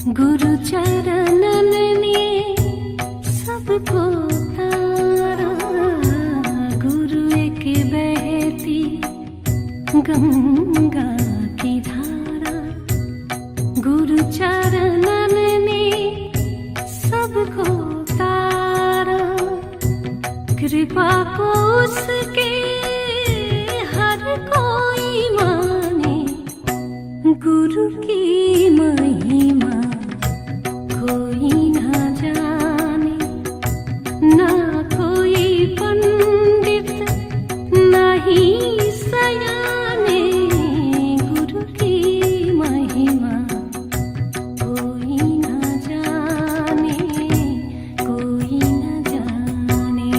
गुरु चरणन ने सबको तारा, गुरु एक बहती गंगा की धारा। गुरु चरणन ने सबको तारा, कृपा को उसके हर कोई माने। गुरु की महिमा कोई ना जाने, ना कोई पंडित ना ही सयाने। गुरु की महिमा कोई ना जाने, कोई ना जाने।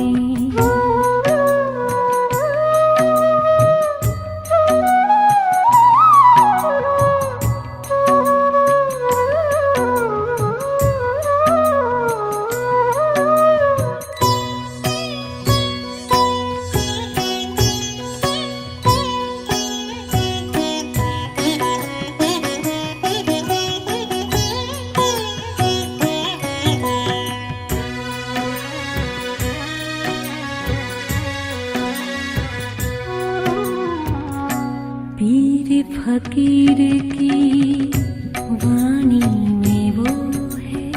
पीर फकीर की वाणी में वो है,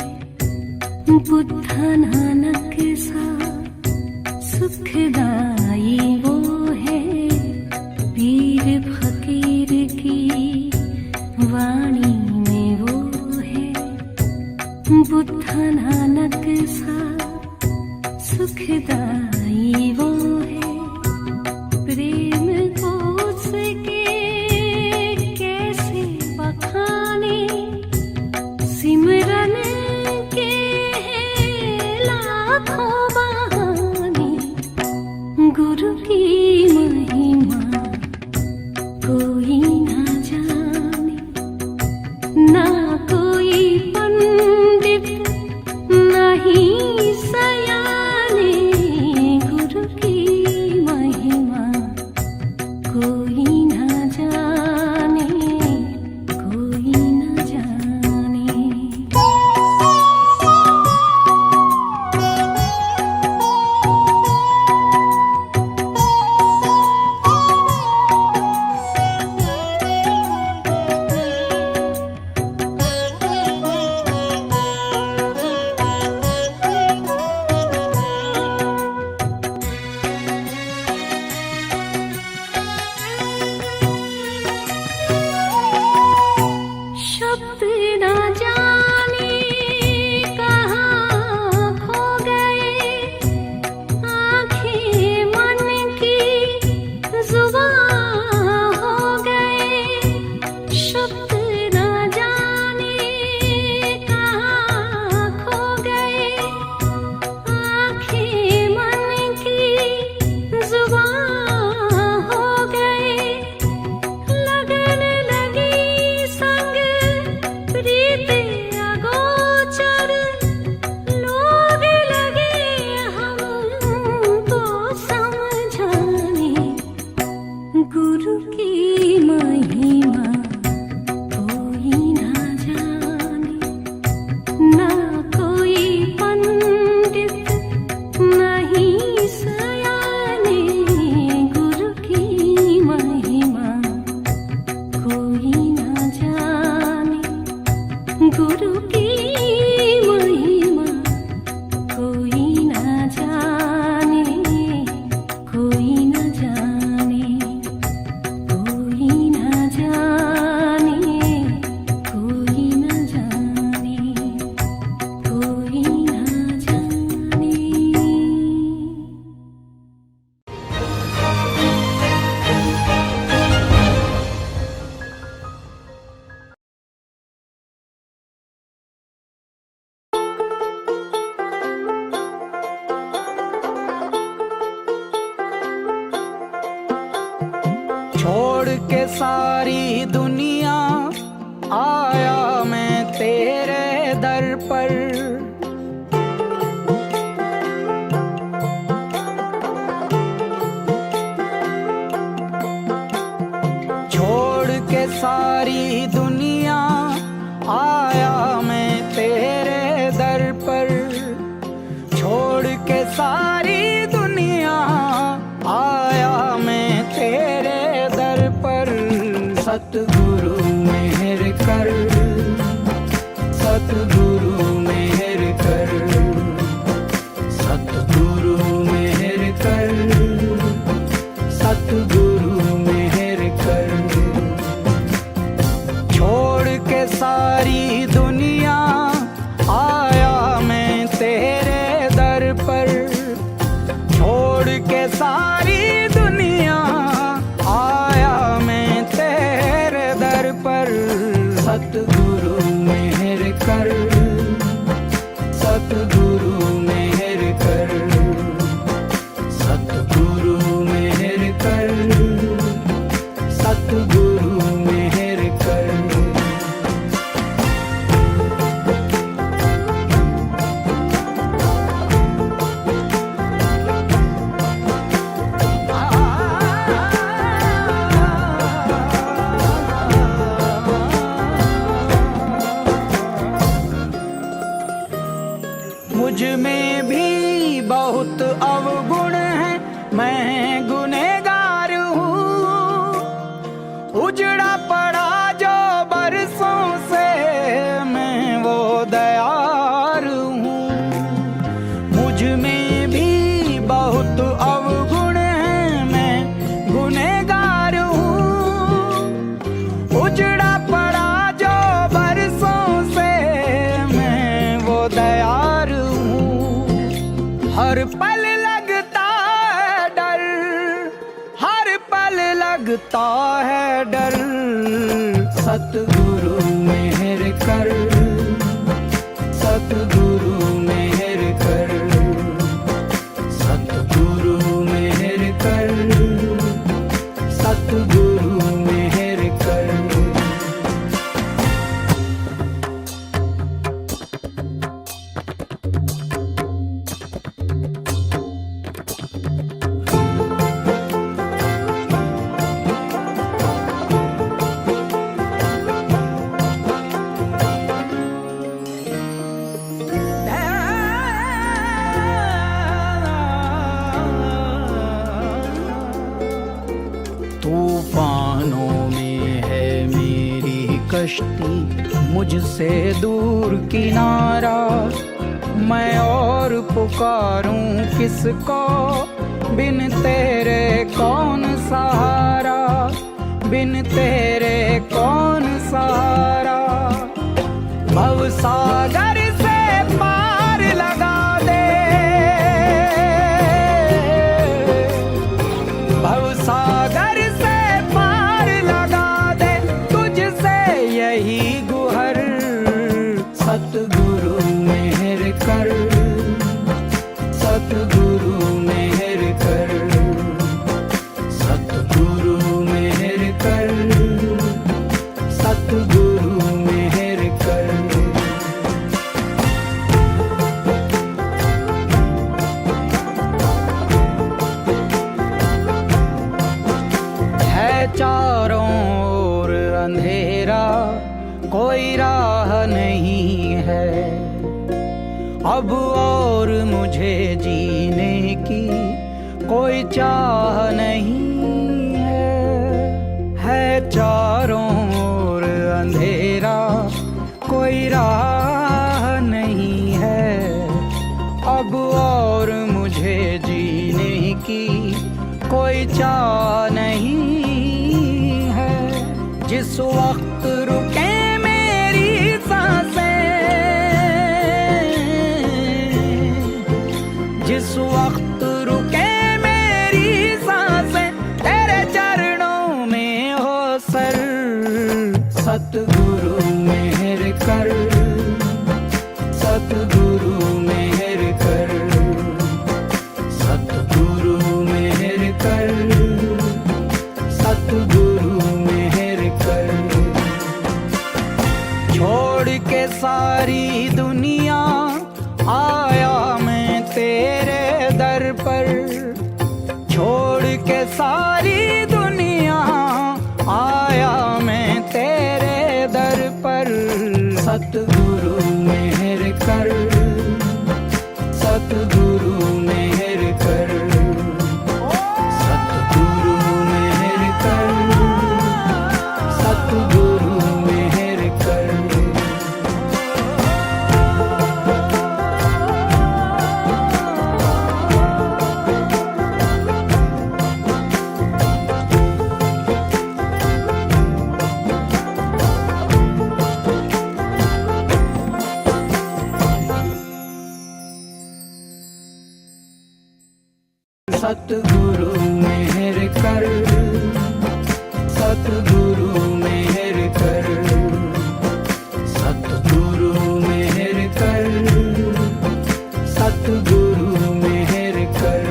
बुद्ध नानक सा सुखदाई वो है। पीर फकीर की वाणी में वो है, बुद्ध नानक सा सुखदाई वो है। प्रेम को उसके कैसे बखाने, सिमरन के हैं लाखों बहाने। गुरु की महिमा कोई ना जाने, ना कोई पंडित ना ही सयाने। गुरु की महिमा कोई ना जाने, कोई ना जाने। शब्द ना जाने कहाँ खो गए, आँखें मन की जुबां हो गए। शब्द ना जाने कहाँ खो गए, आँखें मन की जुबां हो गए। लगन लगी संग प्रीत अगोचर, लोग लगे हमको समझाने। गुरु की महिमा कोई ना जाने, ना कोई पंडित ना ही सयाने। गुरु की महिमा कोई ना जाने, गुरु की महिमा कोई ना जाने, कोई ना जाने, कोई ना जाने, कोई ना जाने, कोई ना जाने। छोड़ के सारी दुनिया आया मैं तेरे दर पर। छोड़ के सारी दुनिया आया मैं सतगुरु मेहर कर, सतगुरु मेहर कर, सतगुरु मेहर कर। छोड़ के सारी दुनिया आया मैं तेरे दर पर, छोड़ के सारी दुनिया आया मैं तेरे दर पर। सतगुरु मेहर कर, सतगुरु मेहर कर, सतगुरु मेहर कर, सतगुरु मेहर कर। मुझ में भी बहुत अवगुण है, मैं गुनहगार हूँ। उजड़ा पड़ा जो बरसों से मैं वो दयार हूँ। मुझ में भी बहुत अवगुण है, मैं गुनहगार हूँ। उजड़ा पड़ा जो बरसों से मैं वो दयार हूँ। हर पल लगता है डर, हर पल लगता है डर। सतगुरु मेहर कर, सतगुरु मेहर कर, सतगुरु मेहर कर, सतगुरु मेहर कर। तूफानों में है मेरी कश्ती, मुझसे दूर किनारा। मैं और पुकारूं किसको, बिन तेरे कौन सहारा, बिन तेरे कौन सहारा। भवसागर से पार लगा दे, भवसागर से पार लगा दे, तुझसे यही गुहर। सतगुरु मेहर कर, सतगुरु मेहर कर, सतगुरु मेहर कर, सतगुरु मेहर कर। है चारों ओर अंधेरा, कोई राह नहीं है। अब और मुझे जीने की कोई चाह नहीं है चारों ओर अंधेरा, कोई राह नहीं है। अब और मुझे जीने की कोई चाह नहीं है। जिस वक्त रुके मेरी सांसें, जिस वक्त रुके मेरी सांसें, तेरे चरणों में हो सर। सतगुरु मेहर कर, सतगुरु मेहर कर, सतगुरु मेहर कर, सतगुरु मेहर कर। छोड़ के सारी दुनिया आया मैं तेरे दर पर, छोड़ के सारी दुनिया आया मैं तेरे दर पर। सतगुरु मेहर कर, सतगुरु मेहर कर, सतगुरु मेहर कर, सतगुरु मेहर कर। सतगुरु मेहर कर, सतगुरु मेहर कर, सतगुरु मेहर कर, सतगुरु मेहर कर।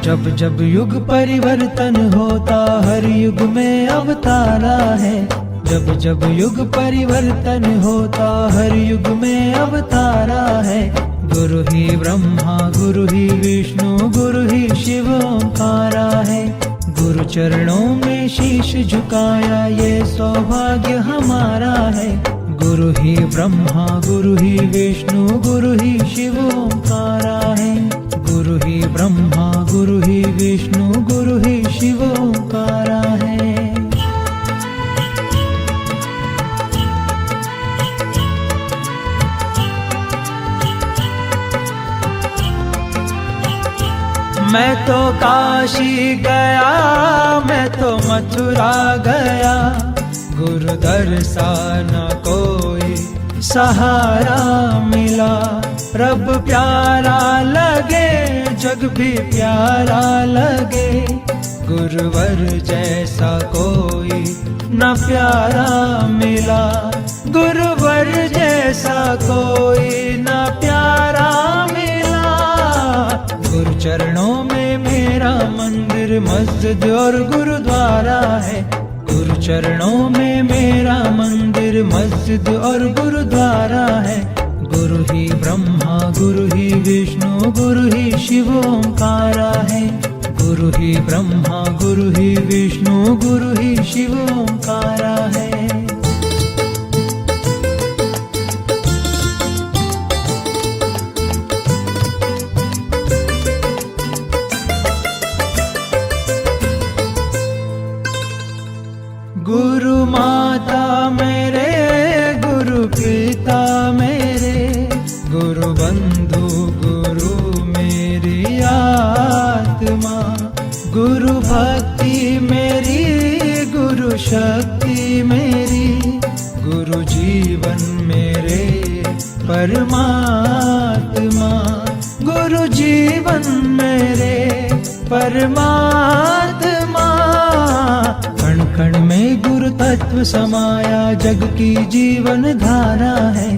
जब जब युग परिवर्तन होता हर युग में अवतारा है, जब जब युग परिवर्तन होता हर युग में अवतारा है। गुरु ही ब्रह्मा गुरु ही विष्णु गुरु ही शिव ओंकारा है। गुरु चरणों में शीश झुकाया ये सौभाग्य हमारा है। गुरु ही ब्रह्मा गुरु ही विष्णु गुरु ही शिव ओंकारा है। गुरु ही ब्रह्मा गुरु ही विष्णु गुरु ही शिव ओंकारा है। मैं तो काशी गया, मैं तो मथुरा गया, गुरु दर्शन कोई सहारा मिला। रब प्यारा लगे जग भी प्यारा लगे, गुरुवर जैसा कोई न प्यारा मिला। गुरुवर जैसा कोई न प्यारा मिला। गुरु चरणों में मेरा मंदिर मस्जिद और गुरुद्वारा है। गुरु चरणों में मेरा मंदिर मस्जिद और गुरुद्वारा है। गुरु ही ब्रह्मा गुरु ही विष्णु गुरु ही शिव ओंकारा है। गुरु ही ब्रह्मा गुरु ही विष्णु गुरु ही शिव ओंकारा है। गुरु माता मेरे गुरु पिता मेरे, गुरु बंधु गुरु मेरी आत्मा। गुरु भक्ति मेरी गुरु शक्ति मेरी, गुरु जीवन मेरे परमात्मा। गुरु जीवन मेरे परमात्मा। कण कण में गुरु तत्व समाया जग की जीवन धारा है।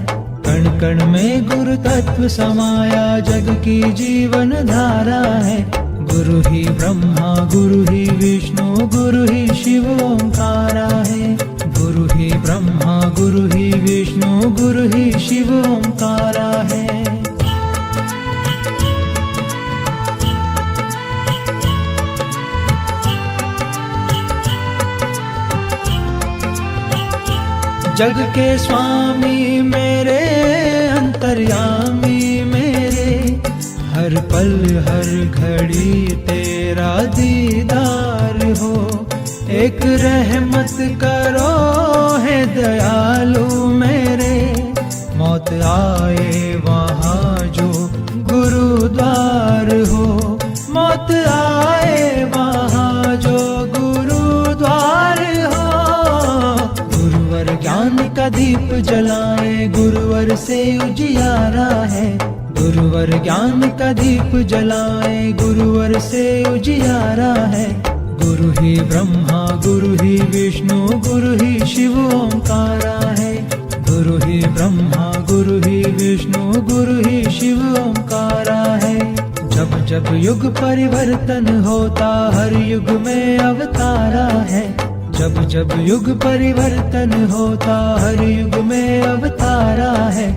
कण कण में गुरु तत्व समाया जग की जीवन धारा है। गुरु ही ब्रह्मा गुरु ही विष्णु गुरु ही शिव ओंकारा है। गुरु ही ब्रह्मा गुरु ही विष्णु गुरु ही शिव ओंकारा है। जग के स्वामी मेरे अंतर्यामी मेरे, हर पल हर घड़ी तेरा दीदार हो। एक रहमत करो है दयालु मेरे, मौत आए वहाँ जो गुरुद्वार हो। मौत आए वहाँ जो गुरुद्वार हो। गुरुवर ज्ञान का दीप जलाए गुरुवर से उजियारा है। गुरुवर ज्ञान का दीप जलाए गुरुवर से उजियारा है। गुरु ही ब्रह्मा गुरु ही विष्णु गुरु ही शिव ओंकारा है। गुरु ही ब्रह्मा गुरु ही विष्णु गुरु ही शिव ओंकारा है। जब जब युग परिवर्तन होता हर युग में अवतारा है। जब जब युग परिवर्तन होता हर युग में अवतारा है।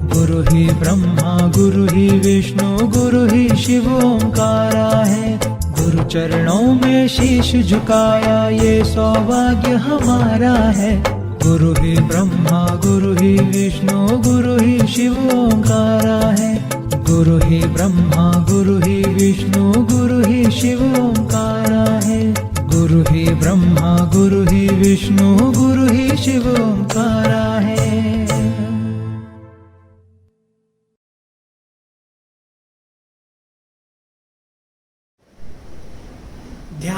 गुरु ही ब्रह्मा गुरु ही विष्णु गुरु ही शिव ओंकारा है। गुरु चरणों में शीश झुकाया ये सौभाग्य हमारा है। गुरु ही ब्रह्मा गुरु ही विष्णु गुरु ही शिव ओंकारा है। गुरु ही ब्रह्मा गुरु ही विष्णु गुरु ही शिव ओंकारा है। गुरु ही ब्रह्मा गुरु ही विष्णु गुरु ही शिव ओंकारा है।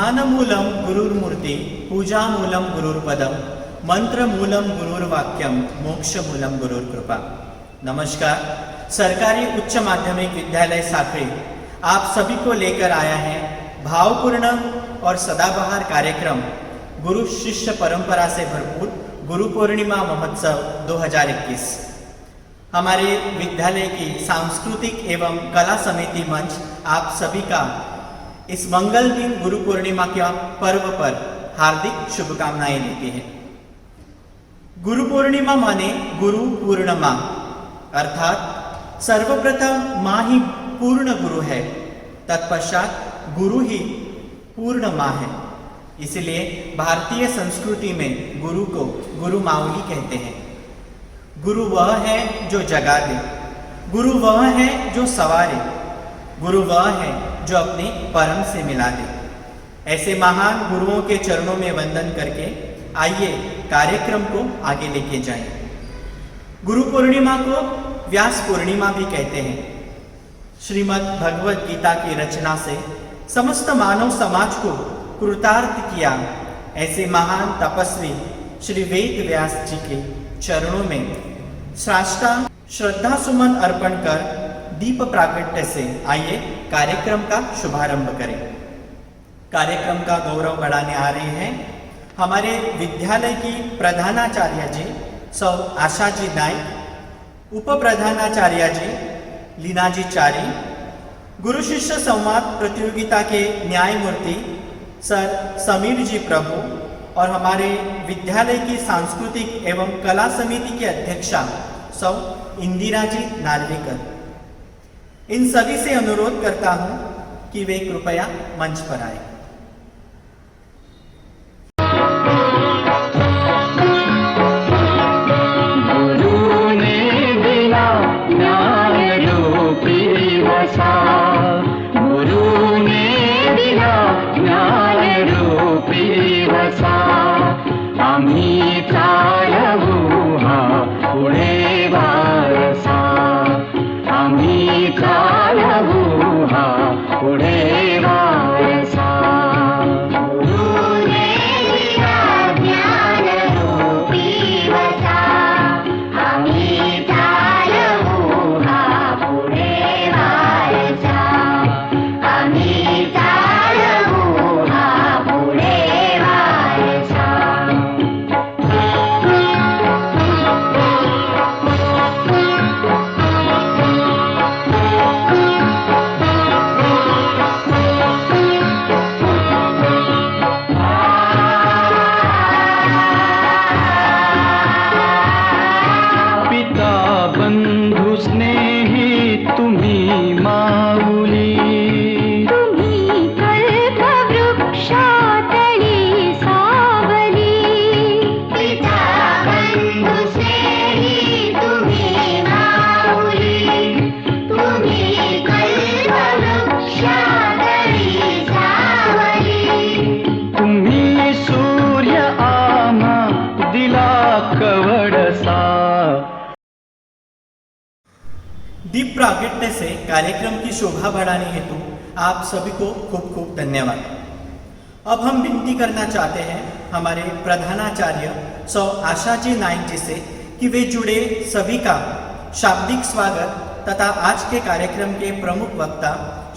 ध्यानमूलं गुरुर्मूर्ति, पूजामूलं गुरुर्पदम, मंत्रमूलम गुरुर्वाक्यम, मोक्षमूलम गुरुर्कृपा। नमस्कार। सरकारी उच्च माध्यमिक विद्यालय साखरी आप सभी को लेकर आया है भावपूर्ण और सदाबहार कार्यक्रम गुरु शिष्य परंपरा से भरपूर गुरु पूर्णिमा महोत्सव 2021। हमारे विद्यालय की सांस्कृतिक एवं कला समिति मंच आप सभी का इस मंगल दिन गुरु पूर्णिमा के पर्व पर हार्दिक शुभकामनाएं देती है। गुरु पूर्णिमा माने गुरु पूर्ण माँ, अर्थात सर्वप्रथम माँ ही पूर्ण गुरु है, तत्पश्चात गुरु ही पूर्ण माँ है। इसलिए भारतीय संस्कृति में गुरु को गुरु माऊली कहते हैं। गुरु वह है जो जगा दे, गुरु वह है जो संवारे, गुरु वह है जो अपने परम से मिला दे। ऐसे महान गुरुओं के चरणों में वंदन करके आइए कार्यक्रम को आगे लेके जाएं। गुरु पूर्णिमा को व्यास पूर्णिमा भी कहते हैं। श्रीमद् भगवत गीता की रचना से समस्त मानव समाज को कृतार्थ किया ऐसे महान तपस्वी श्री वेद व्यास जी के चरणों में साष्टांग श्रद्धा सुमन अर्पण कर दीप प्राकट्य से आइए कार्यक्रम का शुभारंभ करें। कार्यक्रम का गौरव बढ़ाने आ रहे हैं हमारे विद्यालय की प्रधानाचार्य जी सौ आशा जी नाइक, उप प्रधानाचार्य जी लीना जी चारी, गुरु शिष्य संवाद प्रतियोगिता के न्यायमूर्ति सर समीर जी प्रभु और हमारे विद्यालय की सांस्कृतिक एवं कला समिति की अध्यक्षा सौ इंदिरा जी नार्वेकर। इन सभी से अनुरोध करता हूं कि वे कृपया मंच पर आए। दीप प्रागट्य से कार्यक्रम की शोभा बढ़ाने हेतु आप सभी को खूब खूब धन्यवाद। अब हम विनती करना चाहते हैं हमारे प्रधानाचार्य सौ आशा जी नाइक जी से कि वे जुड़े सभी का शाब्दिक स्वागत तथा आज के कार्यक्रम के प्रमुख वक्ता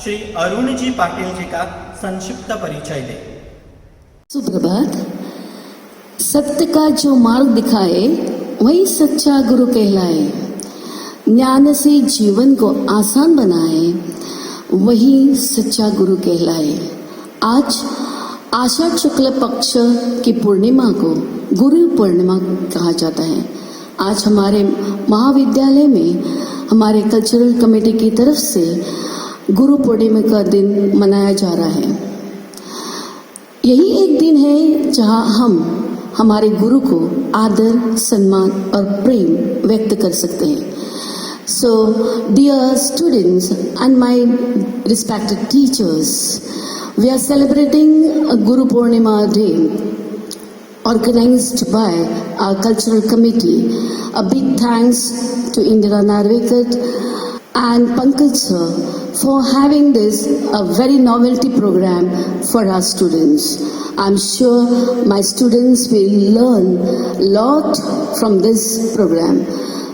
श्री अरुण जी पाटिल जी का संक्षिप्त परिचय दें। सुप्रभात। सत्य का जो मार्ग दिखाए वही सच्चा गुरु कहलाए, ज्ञान से जीवन को आसान बनाए वही सच्चा गुरु कहलाए। आज आषाढ़ शुक्ल पक्ष की पूर्णिमा को गुरु पूर्णिमा कहा जाता है। आज हमारे महाविद्यालय में हमारे कल्चरल कमेटी की तरफ से गुरु पूर्णिमा का दिन मनाया जा रहा है। यही एक दिन है जहां हम हमारे गुरु को आदर, सम्मान और प्रेम व्यक्त कर सकते हैं। So, dear students and my respected teachers, we are celebrating a Guru Purnima Day organized by our cultural committee. A big thanks to Indira Narvekar and Pankaj sir for having this a very novelty program for our students. I'm sure my students will learn a lot from this program.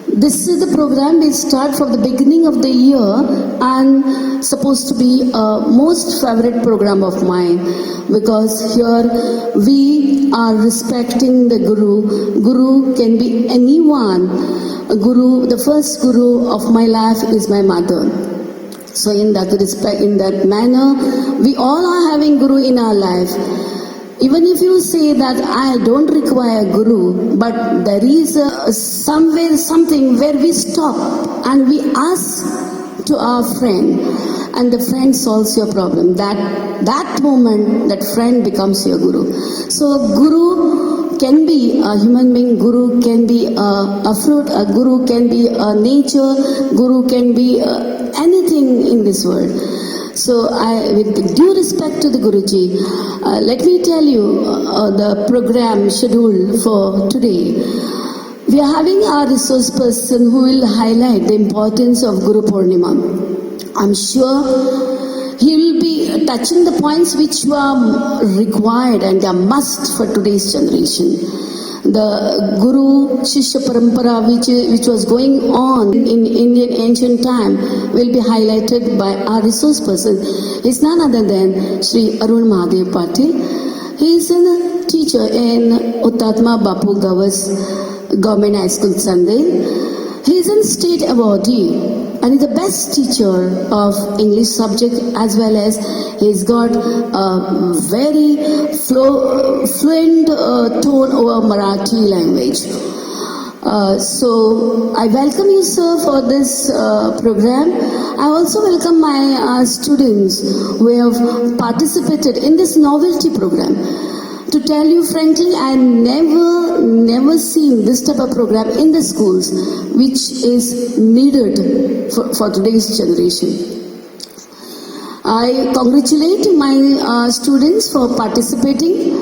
This is the program we start from the beginning of the year and supposed to be a most favorite program of mine because here we are respecting the Guru. Guru can be anyone. A Guru, the first Guru of my life is my mother. So in that respect, in that manner, we all are having Guru in our life. Even if you say that I don't require Guru, but there is somewhere something where we stop and we ask to our friend, and the friend solves your problem. That moment, that friend becomes your Guru. So Guru can be a human being, Guru can be a fruit, a Guru can be a nature, Guru can be anything in this world. So with due respect to the Guruji, let me tell you the program schedule for today. We are having our resource person who will highlight the importance of Guru Purnima. I'm sure he will be touching the points which were required and are must for today's generation. The Guru Shishya Parampara which was going on in Indian ancient time will be highlighted by our resource person. He is none other than Sri Arun Mahadev Patil. He is a teacher in Uttatma Bapu Gavas Government High School, Sandel. He is a state awardee and is the best teacher of English subject as well as he's got a very fluent tone over Marathi language. So I welcome you, sir, for this program. I also welcome my students who have participated in this novelty program. To tell you frankly, I never seen this type of program in the schools, which is needed for today's generation. I congratulate my students for participating,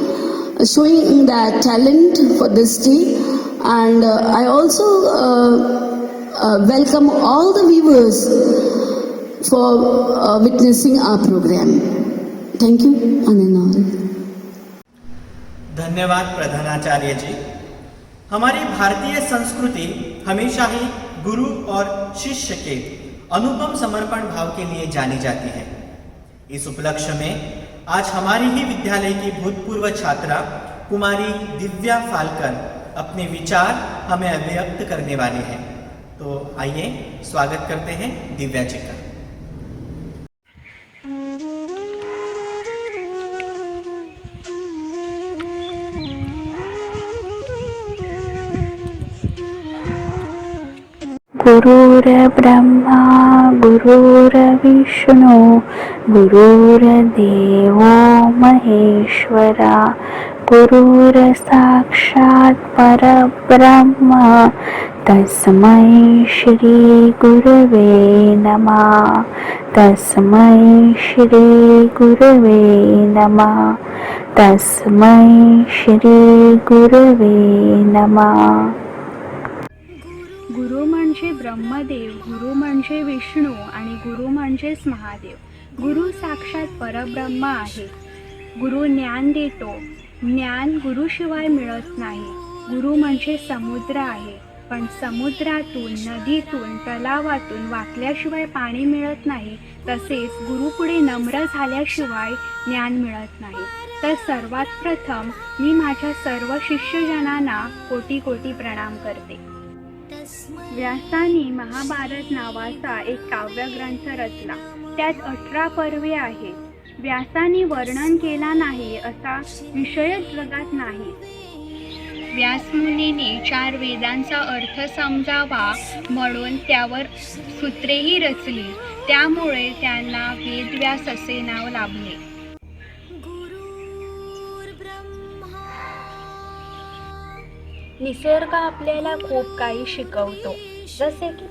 showing their talent for this day, and I also welcome all the viewers for witnessing our program. Thank you, one and all. धन्यवाद प्रधानाचार्य जी। हमारी भारतीय संस्कृति हमेशा ही गुरु और शिष्य के अनुपम समर्पण भाव के लिए जानी जाती है। इस उपलक्ष्य में आज हमारी ही विद्यालय की भूतपूर्व छात्रा कुमारी दिव्या फालकर अपने विचार हमें अभिव्यक्त करने वाली हैं। तो आइए स्वागत करते हैं दिव्या जी का। गुरुर्ब्रह्मा गुरुर्विष्णु गुरुर्देवो महेश्वरा गुरुर्साक्षात् परब्रह्म तस्मै श्री गुरवे नमः तस्मै श्री गुरवे नमः तस्मै श्री गुरवे नमः। गुरु म्हणजे ब्रह्मदेव, गुरु म्हणजे विष्णू आणि गुरु म्हणजेच महादेव. गुरु साक्षात परब्रह्म आहे. गुरु ज्ञान देतो. ज्ञान गुरुशिवाय मिळत नाही. गुरु म्हणजे समुद्र आहे, पण समुद्रातून, नदीतून, तलावातून वाकल्याशिवाय पाणी मिळत नाही. तसेच गुरुपुढे नम्र झाल्याशिवाय ज्ञान मिळत नाही. तर सर्वात प्रथम मी माझ्या सर्व शिष्यजनांना कोटी कोटी प्रणाम करते. व्यासानी महाभारत नावाचा एक काव्यग्रंथ रचला. त्यात 18 पर्वे आहेत. व्यासानी वर्णन केला नाही असा विषयच जगात नाही. व्यासमुनीने 4 वेदांचा अर्थ समजावा म्हणून त्यावर सूत्रेही रचली. त्यामुळे त्यांना वेदव्यास असे नाव लाभले. निसर्ग आपल्याला खूप काही शिकवतो, जसे की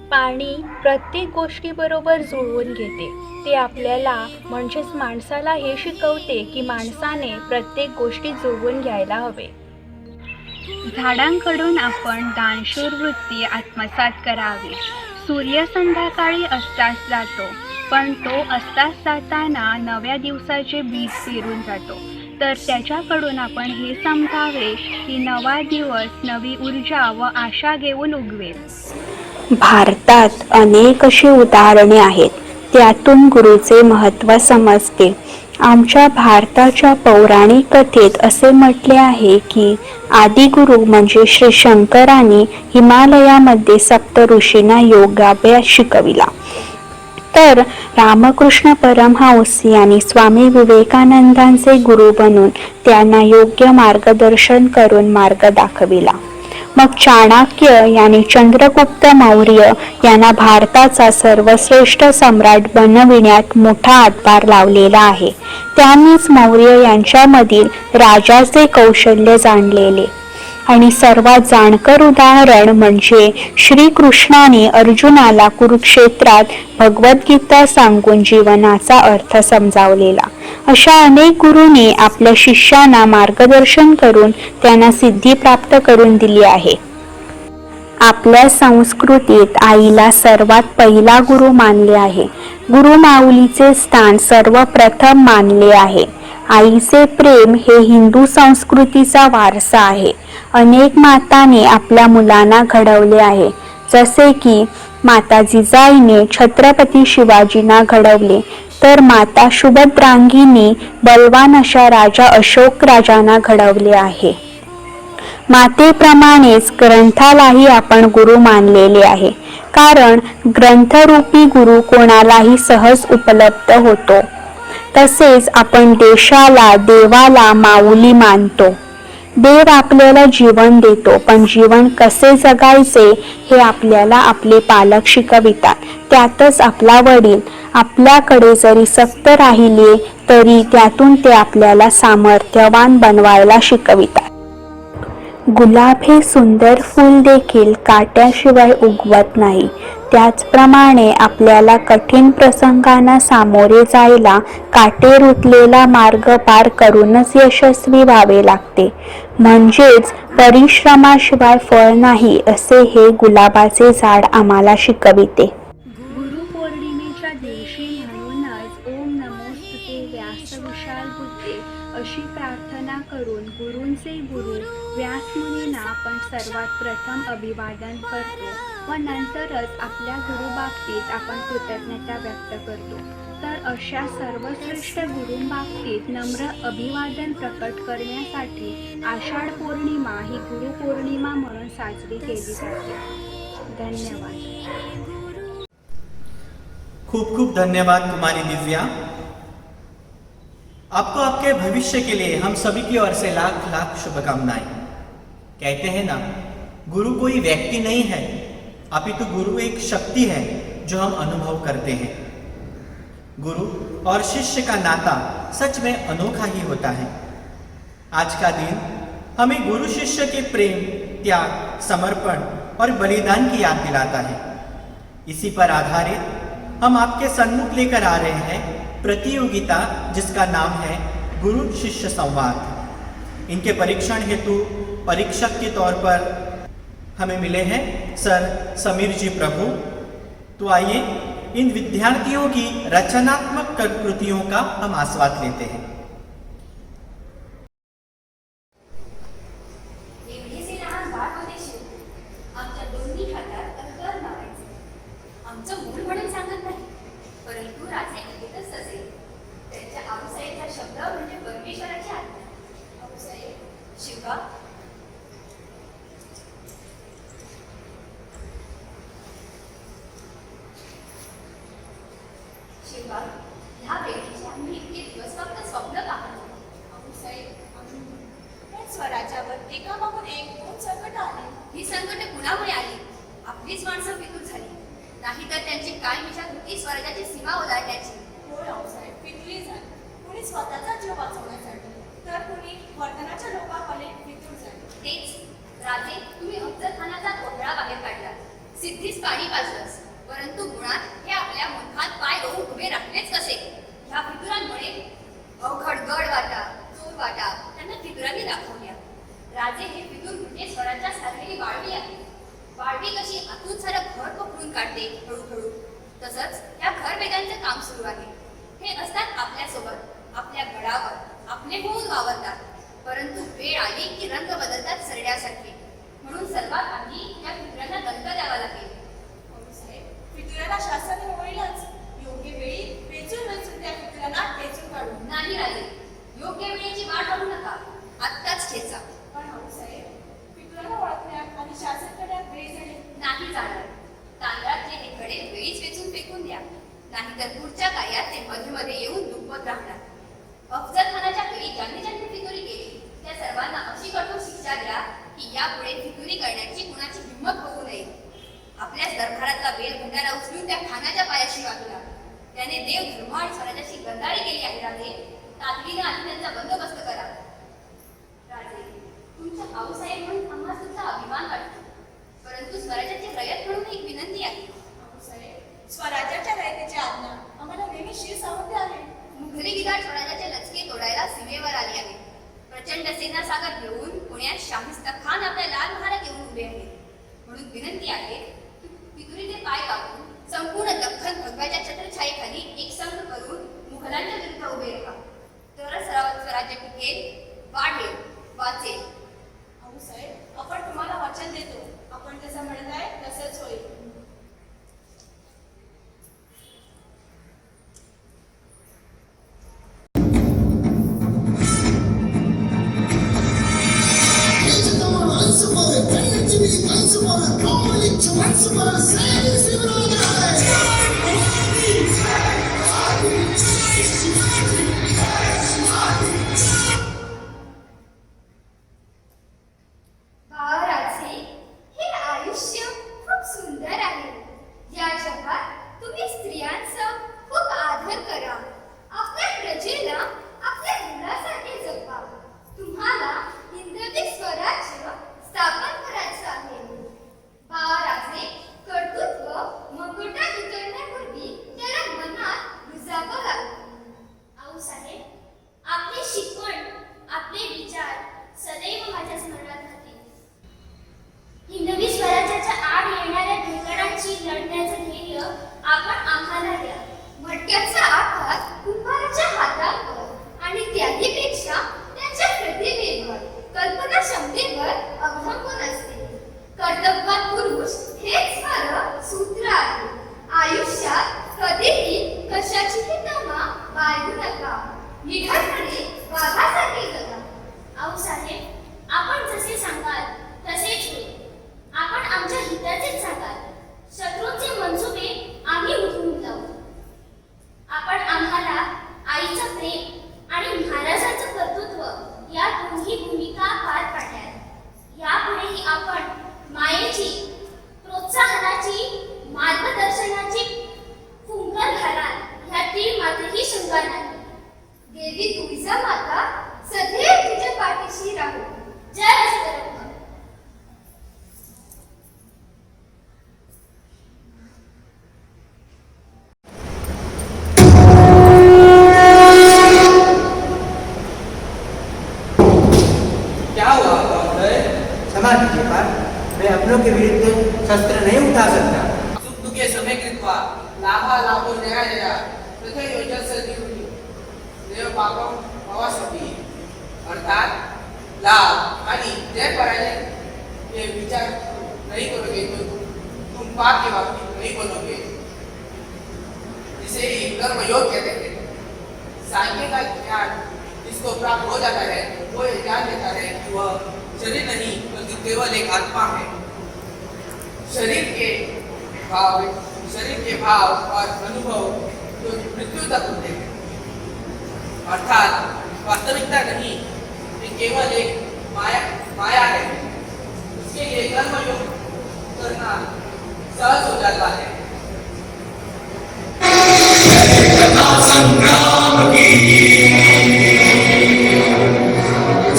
पाणी प्रत्येक गोष्टीबरोबर जुळवून घेते. ते आपल्याला म्हणजेच माणसाला हे शिकवते की माणसाने प्रत्येक गोष्टी जुळवून घ्यायला हवे. झाडांकडून आपण दानशूर वृत्ती आत्मसात करावी. सूर्य संध्याकाळी अस्तास जातो, पण तो अस्तास जाताना नव्या दिवसाचे बीज पेरून जातो. तर त्याच्याकडून आपण हे समजावे की नवा दिवस नवी ऊर्जा व आशा घेऊन उगवेल. भारतात अनेक अशी उदाहरणे आहेत, त्यातून गुरुचे महत्त्व समजते. आमच्या भारताच्या पौराणिक कथेत असे म्हटले आहे की आदिगुरु म्हणजे श्री शंकरांनी हिमालयामध्ये सप्त ऋषींना योगाभ्यास शिकविला. तर रामकृष्ण परमहंस यांनी स्वामी विवेकानंदांचे गुरु बनून त्यांना योग्य मार्गदर्शन करून मार्ग दाखविला. मग चाणक्य यांनी चंद्रगुप्त मौर्य यांना भारताचा सर्वश्रेष्ठ सम्राट बनविण्यात मोठा हातभार लावलेला आहे. त्यांनीच मौर्य यांच्यामधील राजाचे कौशल्य जाणलेले. आणि सर्वात जाणकर उदाहरण म्हणजे श्रीकृष्णाने अर्जुनाला कुरुक्षेत्रात भगवद्गीता सांगून जीवनाचा अर्थ समजावलेला. अशा अनेक गुरूंनी आपल्या शिष्यांना मार्गदर्शन करून त्यांना सिद्धी प्राप्त करून दिली आहे. आपल्या संस्कृतीत आईला सर्वात पहिला गुरु मानले आहे. गुरुमाऊलीचे स्थान सर्वप्रथम मानले आहे. आईचे प्रेम हे हिंदू संस्कृतीचा वारसा आहे. अनेक मातांनी आपल्या मुलांना घडवले आहे, जसे की माता जिजाईने छत्रपती शिवाजींना घडवले, तर माता शुभद्रांगींनी बलवान अशा राजा अशोक राजांना घडवले आहे. मातेप्रमाणेच ग्रंथालाही आपण गुरु मानलेले आहे, कारण ग्रंथरूपी गुरु कोणालाही सहज उपलब्ध होतो. तसेच आपण देशाला देवाला माऊली मानतो. देव आपल्याला जीवन देतो, पण जीवन कसे जगायचे हे आपल्याला आपले पालक शिकवितात. त्यातच आपला वडील आपल्याकडे जरी सक्त राहिले तरी त्यातून ते आपल्याला सामर्थ्यवान बनवायला शिकवितात. गुलाब हे सुंदर फूल देखील काट्याशिवाय उगवत नाही. त्याचप्रमाणे आपल्याला कठीण प्रसंगांना सामोरे जायला काटे रुतलेला मार्ग पार करूनच यशस्वी व्हावे लागते. म्हणजेच परिश्रमाशिवाय फळ नाही, असे हे गुलाबाचे झाड आम्हाला शिकविते. गुरुपौर्णिमेच्या दिवशी म्हणूनच ओम नमोस्तुते व्यास विशाल बुद्धे अशी प्रार्थना करून गुरूंचे गुरु व्यासमुनींना आपण सर्वात प्रथम अभिवादन करतो व नंतरच आपल्या गुरुबाबतीत आपण कृतज्ञता व्यक्त करतो. तर अशा सर्वश्रेष्ठ गुरूंबाबतीत नम्र अभिवादन प्रकट करण्यासाठी आषाढ पौर्णिमा ही गुरुपौर्णिमा म्हणून साजरी केली जाते. धन्यवाद. खूब खूब धन्यवाद कुमारी दिव्या. आपको आपके भविष्य के लिए हम सभी की ओर से लाख लाख शुभकामनाएं. कहते हैं ना, गुरु कोई व्यक्ति नहीं है, अपितु गुरु एक शक्ति है जो हम अनुभव करते हैं. गुरु और शिष्य का नाता सच में अनोखा ही होता है. आज का दिन हमें गुरु शिष्य के प्रेम, त्याग, समर्पण और बलिदान की याद दिलाता है. इसी पर आधारित हम आपके सन्मुख लेकर आ रहे हैं प्रतियोगिता, जिसका नाम है गुरु शिष्य संवाद. इनके परीक्षण हेतु परीक्षक के तौर पर हमें मिले हैं सर समीर जी प्रभु. तो आइए इन विद्यार्थियों की रचनात्मक कृतियों का हम आस्वाद लेते हैं. आमच्या दोन्ही हातात अंतर लावायचे. आमचं मूळ म्हणून सांगत नाही, परंतु राजे ऐकतच तसे. त्यांच्या आऊसाहेब हा शब्द म्हणजे परमेश्वराची आज्ञा. आऊसाहेब शिवा शिवा ह्या वेळेचे आम्ही इतके दिवस फक्त स्वप्न पाहतो. आऊसाहेब आम्ही स्वराज्यावर एकामागून एक दोन संकट आली. ही संकट कुणामुळे आली? आपलीच माणसं फितूर झाली, नाहीतर त्यांची काय विचार होती स्वराज्याची सीमा ओलांडण्याची. होय आऊसाहेब, फितली झाली. कुणी स्वतःचा जीव वाचवण्यासाठी, तर कुणी वर्तनाच्या लोकांमध्ये फितूर झाली. तेच राजे, तुम्ही अफजल खानाचा कोठडा बाहेर काढला, सिद्धीस पाणी पाजलंस, परंतु मुळात हे आपल्या मुखात पाय रोवून उभे राखलेच कसे? ह्या फितुरांमुळे अवघड गड वाटा, चोर वाटा त्यांना फितुरांनी दाखवल्या. राजे, हे फितूर म्हणजे स्वराज्यात सारलेली वाळवी आहे. वाळवी कशी आतून सारं घर पकडून काढते हळूहळू. तसंच या घर वेगांचं काम सुरू आहे. हे असतात आपल्यासोबत, आपल्या गडावर आपले होऊन वावरतात. परंतु वेळ आली की रंग बदलतात सरड्यासारखे. म्हणून सर्वात आधी या पितरांना दंड द्यावा लागेल. भाऊसाहेब, पितळाला शासन होईलच. योग्य वेळी वेचून वेचून त्या पितळाला ठेचून काढू. नाही राजे, योग्य वेळेची वाट बघू नका, आत्ताच ठेचा. पण भाऊसाहेब, पितळाला ओळखण्यात आणि शासन करण्यात वेळ जाईल. नाही जाणार. तांदळातले हे खडे वेळीच वेचून फेकून द्या, नाहीतर पुढच्या कार्यात ते मध्ये मध्ये येऊन दुप्पत राहणार. अफजल खानाच्या वेळी ज्यांनी ज्यांनी फितुरी केली त्या सर्वांना अशी कठोर शिक्षा द्या की यापुढे फितुरी करण्याची कुणाची हिंमत होऊ नये. आपल्याच दरबारातला बेल भंडारा उचलून त्या खानाच्या पायाशी वागला. त्याने देव धर्म आणि स्वराज्याची गद्दारी केली आहे राजे. तातडीने आधी त्यांचा बंदोबस्त करा. राजे, तुमच्या भाऊसाहेब म्हणून आम्हाला सुद्धा अभिमान वाटतो, परंतु स्वराज्याचे रयत म्हणून एक विनंती आहे. भाऊसाहेब, स्वराज्याच्या रयतेची आज्ञा आम्हाला नेहमी शिरसावते आहे. मुघली गिधाड स्वराज्याचे लचके तोडायला सीमेवर आले आहे. प्रचंड सेना सागर घेऊन पुण्यात शाहिस्ता खान आपल्या लाल महाराज घेऊन उभे आहेत. म्हणून विनंती आहे की फितुरीचे पाय कापून संपूर्ण दख्खन भगवाच्या छत्रछायेखाली एक संघ करून मुघलांच्या विरुद्ध उभे राहा. तरच स्वराज्य टिकेल, वाढेल, वाचेल. भाऊसाहेब, आपण तुम्हाला वचन देतो. आपण जसं म्हणताय तसंच होईल. बाळाचे हे आयुष्य खूप सुंदर आहे. या जगात तुम्ही स्त्रियांचा खूप आदर करा. आपल्या प्रजेला आपल्या मुलासारखे जपा. तुम्हाला इंद्रदेव स्वराज्य स्थापन करायचं आहे. बाळाचे कर्तृत्व मुकुटात उतरण्यापूर्वी त्याला मनात रुजावं लागतं. आऊसाहेब, आपली शिकवण, आपले विचार सदैव माझ्या स्मरणात राहतील. हिंदवी स्वराज्याच्या आड येणाऱ्या भेकडांची लढण्याचं धैर्य आपण आम्हाला द्या. मटक्याचा आकार कुंभाराच्या हातावर आणि त्याहीपेक्षा त्याच्या प्रतिभेवर, कल्पना क्षमतेवर अवलंबून असते. कर्तव्यात पुरुष हेच खरं सूत्र आहे. आयुष्यात कधीही कशाचीही तमा बाळगू नका. निढळपणे वाघासारखे जगा. आऊसाहेब, आपण जसे सांगाल तसेच होईल. आपण आमच्या हिताचेच सांगाल. शत्रूंचे मनसुबे आम्ही उधळून लावू. आपण आम्हाला आईचं प्रेम आणि महाराजांचं कर्तृत्व या दोन्ही भूमिका पार पाडल्या. यापुढेही आपण मायेची, प्रोत्साहनाची, मार्गदर्शनाची फुंकर घालाल ह्यातील मात्रही शंका नाही. देवी तुळजामाता सदैव तुझ्या पाठीशी राहू. जय राजगरत्न. क्या हुआ महोदय? क्षमा कीजिए पर मैं अपनों के विरुद्ध शस्त्र नहीं उठा सकता. सुख दुखे समय कृत्वा लाभालाभो न्यायया तथा योजस्य देव पापम भवसति. अर्थात लाभ आणि जय पराजय ये विचार नहीं करोगे तो तुम पाप के वाकिफ नहीं बनोगे. इसे ही कर्म योग कहते हैं. सांख्य का ज्ञान जिसको प्राप्त हो जाता है वो ये जान लेता है कि वह शरीर नहीं बल्कि केवल एक आत्मा है. शरीर के भाव और अनुभव जो मृत्यु तक होते हैं. अर्थात वास्तविकता नहीं, ये केवल एक माया है. उसके लिए कर्म योग करना सहज हो जाता है. संग्राम की